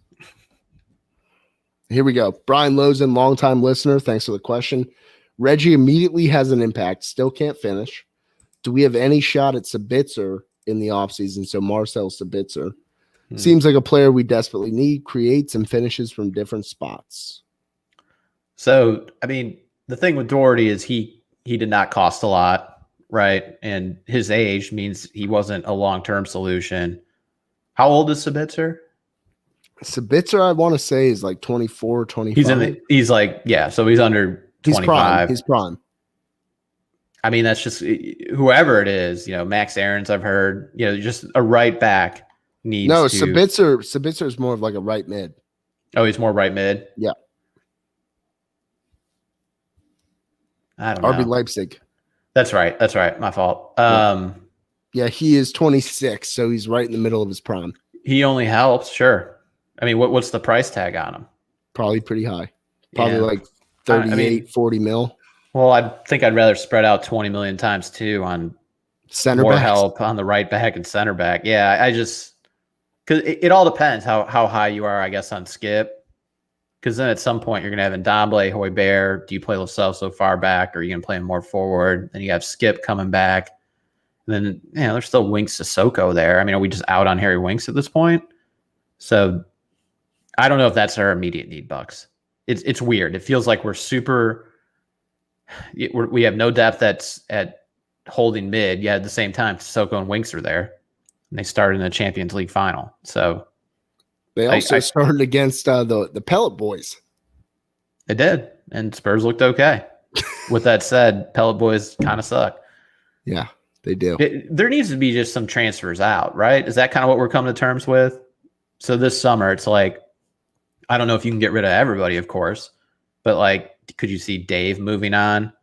Here we go. Brian Lozen, longtime listener. Thanks for the question. Reggie immediately has an impact. Still can't finish. Do we have any shot at Sabitzer in the offseason? So Marcel Sabitzer. Seems like a player we desperately need. Creates and finishes from different spots. So, I mean, the thing with Doherty is he did not cost a lot, right? And his age means he wasn't a long-term solution. How old is Sabitzer? Sabitzer, I want to say, is like 24, 25. He's like, yeah, so he's under 25. He's prime. I mean, that's just whoever it is, Max Aarons, I've heard, just a right back needs to. Sabitzer is more of like a right mid. Oh, he's more right mid? Yeah. I don't know. RB Leipzig. That's right. My fault. Yeah, he is 26, so he's right in the middle of his prime. He only helps, sure. I mean, what's the price tag on him? Probably pretty high. Probably like 38, 40 mil. Well, I think I'd rather spread out 20 million times too on center more backs. Help on the right back and center back. Yeah, I just because it all depends how high you are, I guess, on Skip. Because then at some point you're gonna have Ndombele, Højbjerg. Do you play Lo Celso far back, or are you gonna play him more forward? Then you have Skip coming back. And then there's still Winks Sissoko there. I mean, are we just out on Harry Winks at this point? So I don't know if that's our immediate need, Bucks. It's weird. It feels like we have no depth at holding mid. Yet at the same time, Sissoko and Winks are there, and they started in the Champions League final. So they also started against the Pellet Boys. They did, and Spurs looked okay. With that said, Pellet Boys kind of suck. Yeah, they do. There needs to be just some transfers out, right? Is that kind of what we're coming to terms with? So this summer, it's like, I don't know if you can get rid of everybody, of course, but like, could you see Dave moving on?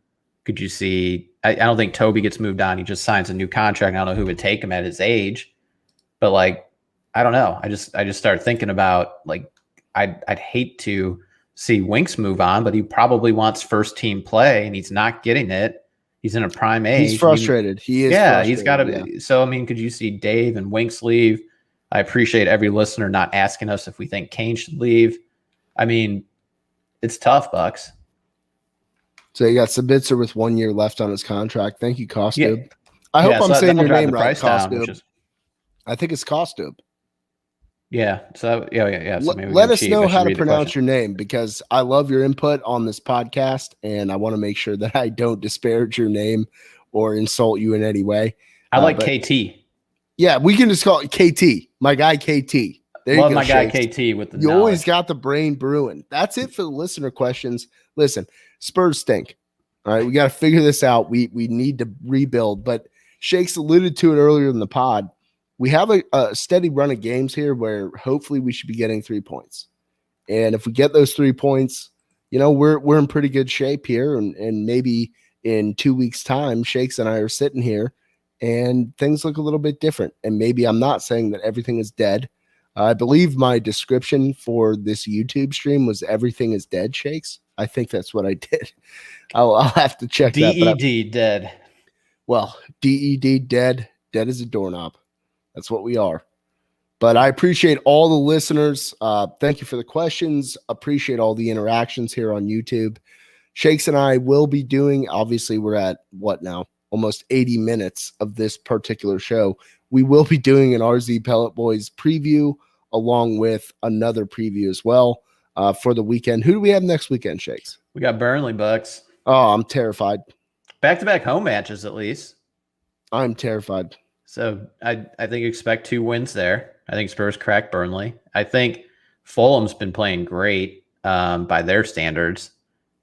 Could you see, I don't think Toby gets moved on. He just signs a new contract. I don't know who would take him at his age, but like, I don't know. I just started thinking about like, I'd hate to see Winks move on, but he probably wants first team play and he's not getting it. He's in a prime age. He's frustrated. He is. Yeah, he's got to be. So, I mean, could you see Dave and Winks leave? I appreciate every listener not asking us if we think Kane should leave. I mean, it's tough, Bucks. So you got Sabitzer with 1 year left on his contract. Thank you, Kostub. Yeah. I hope I'm saying your name right, Kostub. I think it's Kostub. Yeah. So yeah. So let us know how to pronounce your name, because I love your input on this podcast, and I want to make sure that I don't disparage your name or insult you in any way. I like KT. Yeah, we can just call it KT. My guy KT. Love my guy KT with the You always got the brain brewing. That's it for the listener questions. Listen, Spurs stink. All right, we got to figure this out. We need to rebuild. But Shakes alluded to it earlier in the pod. We have a steady run of games here where hopefully we should be getting 3 points. And if we get those 3 points, we're in pretty good shape here. And maybe in 2 weeks' time, Shakes and I are sitting here and things look a little bit different. And maybe I'm not saying that everything is dead. I believe my description for this YouTube stream was everything is dead, Shakes. I think that's what I did. I'll have to check that. DED, dead. Well, DED, dead. Dead as a doorknob. That's what we are. But I appreciate all the listeners. Thank you for the questions. Appreciate all the interactions here on YouTube. Shakes and I will be doing, obviously we're at what now? Almost 80 minutes of this particular show. We will be doing an RZ Pellet Boys preview along with another preview as well for the weekend. Who do we have next weekend, Shakes? We got Burnley, Bucks. Oh, I'm terrified. Back-to-back home matches, at least. I'm terrified. So I think expect 2 wins there. I think Spurs crack Burnley. I think Fulham's been playing great by their standards,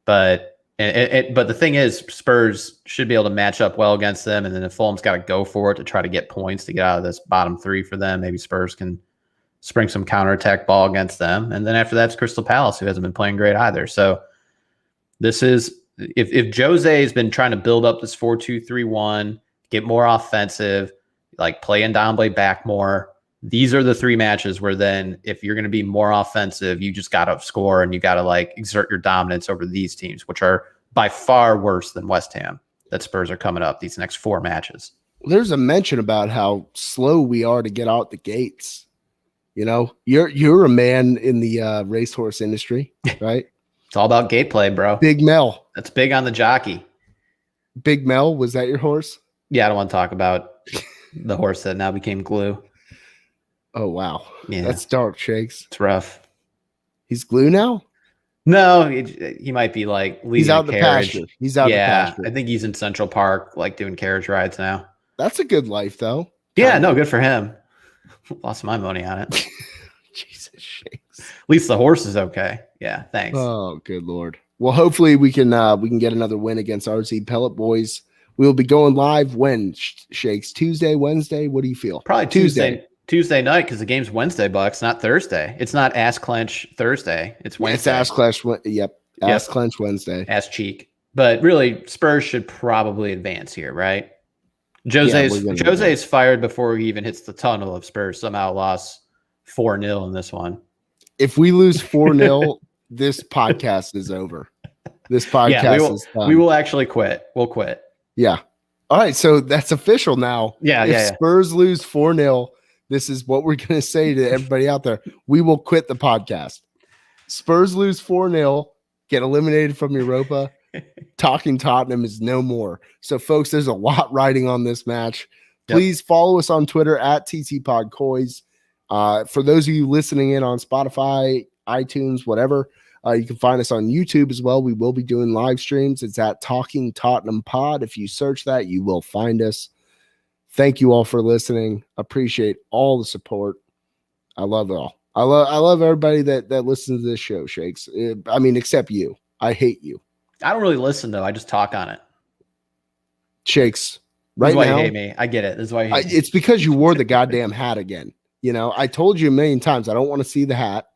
but the thing is, Spurs should be able to match up well against them, and then if Fulham's got to go for it to try to get points to get out of this bottom 3 for them, maybe Spurs can spring some counterattack ball against them. And then after that's Crystal Palace, who hasn't been playing great either. So this is if Jose has been trying to build up this 4-2-3-1, get more offensive, like play Ndombele back more. These are the 3 matches where then if you're going to be more offensive, you just got to score and you got to like exert your dominance over these teams, which are by far worse than West Ham that Spurs are coming up these next 4 matches. There's a mention about how slow we are to get out the gates. You know, you're a man in the racehorse industry, right? It's all about gate play, bro. Big Mel. That's big on the jockey. Big Mel, was that your horse? Yeah, I don't want to talk about the horse that now became glue. Oh, wow. Yeah. That's dark, Shakes. It's rough. He's glue now? No, he might be like leaving He's out a the carriage. pasture. He's out the pasture. I think he's in Central Park, like doing carriage rides now. That's a good life, though. Yeah, no, good for him. Lost my money on it. Jesus, Shakes. At least the horse is okay. Yeah, thanks. Oh, good Lord. Well, hopefully we can get another win against RZ Pellet Boys. We will be going live when, Shakes? Tuesday, Wednesday? What do you feel? Probably Tuesday night because the game's Wednesday, Bucks, not Thursday. It's not Ass Clench Thursday. It's Wednesday. It's Ass Clench. Yep. Ass Clench Wednesday. Ass Cheek. But really, Spurs should probably advance here, right? Jose's fired before he even hits the tunnel of Spurs. Somehow lost 4-0 in this one. If we lose 4-0, this podcast is over. This podcast is done. We will actually quit. We'll quit. Yeah. All right. So that's official now. If Spurs lose 4-0, this is what we're going to say to everybody out there. We will quit the podcast. Spurs lose 4-0, get eliminated from Europa. Talking Tottenham is no more. So, folks, there's a lot riding on this match. Please follow us on Twitter at TTPodCoys. For those of you listening in on Spotify, iTunes, whatever, you can find us on YouTube as well. We will be doing live streams. It's at Talking Tottenham Pod. If you search that, you will find us. Thank you all for listening. Appreciate all the support. I love it all. I love everybody that listens to this show, Shakes. I mean, except you. I hate you. I don't really listen, though. I just talk on it. Shakes. Right now. That's why you hate me. I get it. That's why you hate me. It's because you wore the goddamn hat again. You know, I told you a million times I don't want to see the hat.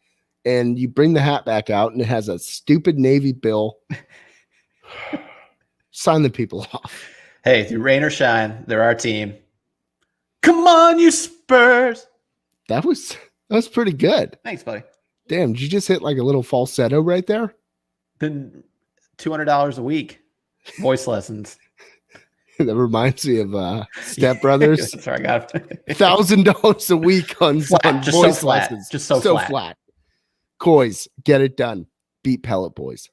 And you bring the hat back out, and it has a stupid Navy bill. Sign the people off. Hey, through rain or shine, they're our team. Come on, you Spurs. That was pretty good. Thanks, buddy. Damn, did you just hit like a little falsetto right there? Been $200 a week. Voice lessons. That reminds me of Step Brothers. Sorry, I got $1,000 a week on just voice so flat. lessons. Just so flat. Coys, get it done. Beat Pellet Boys.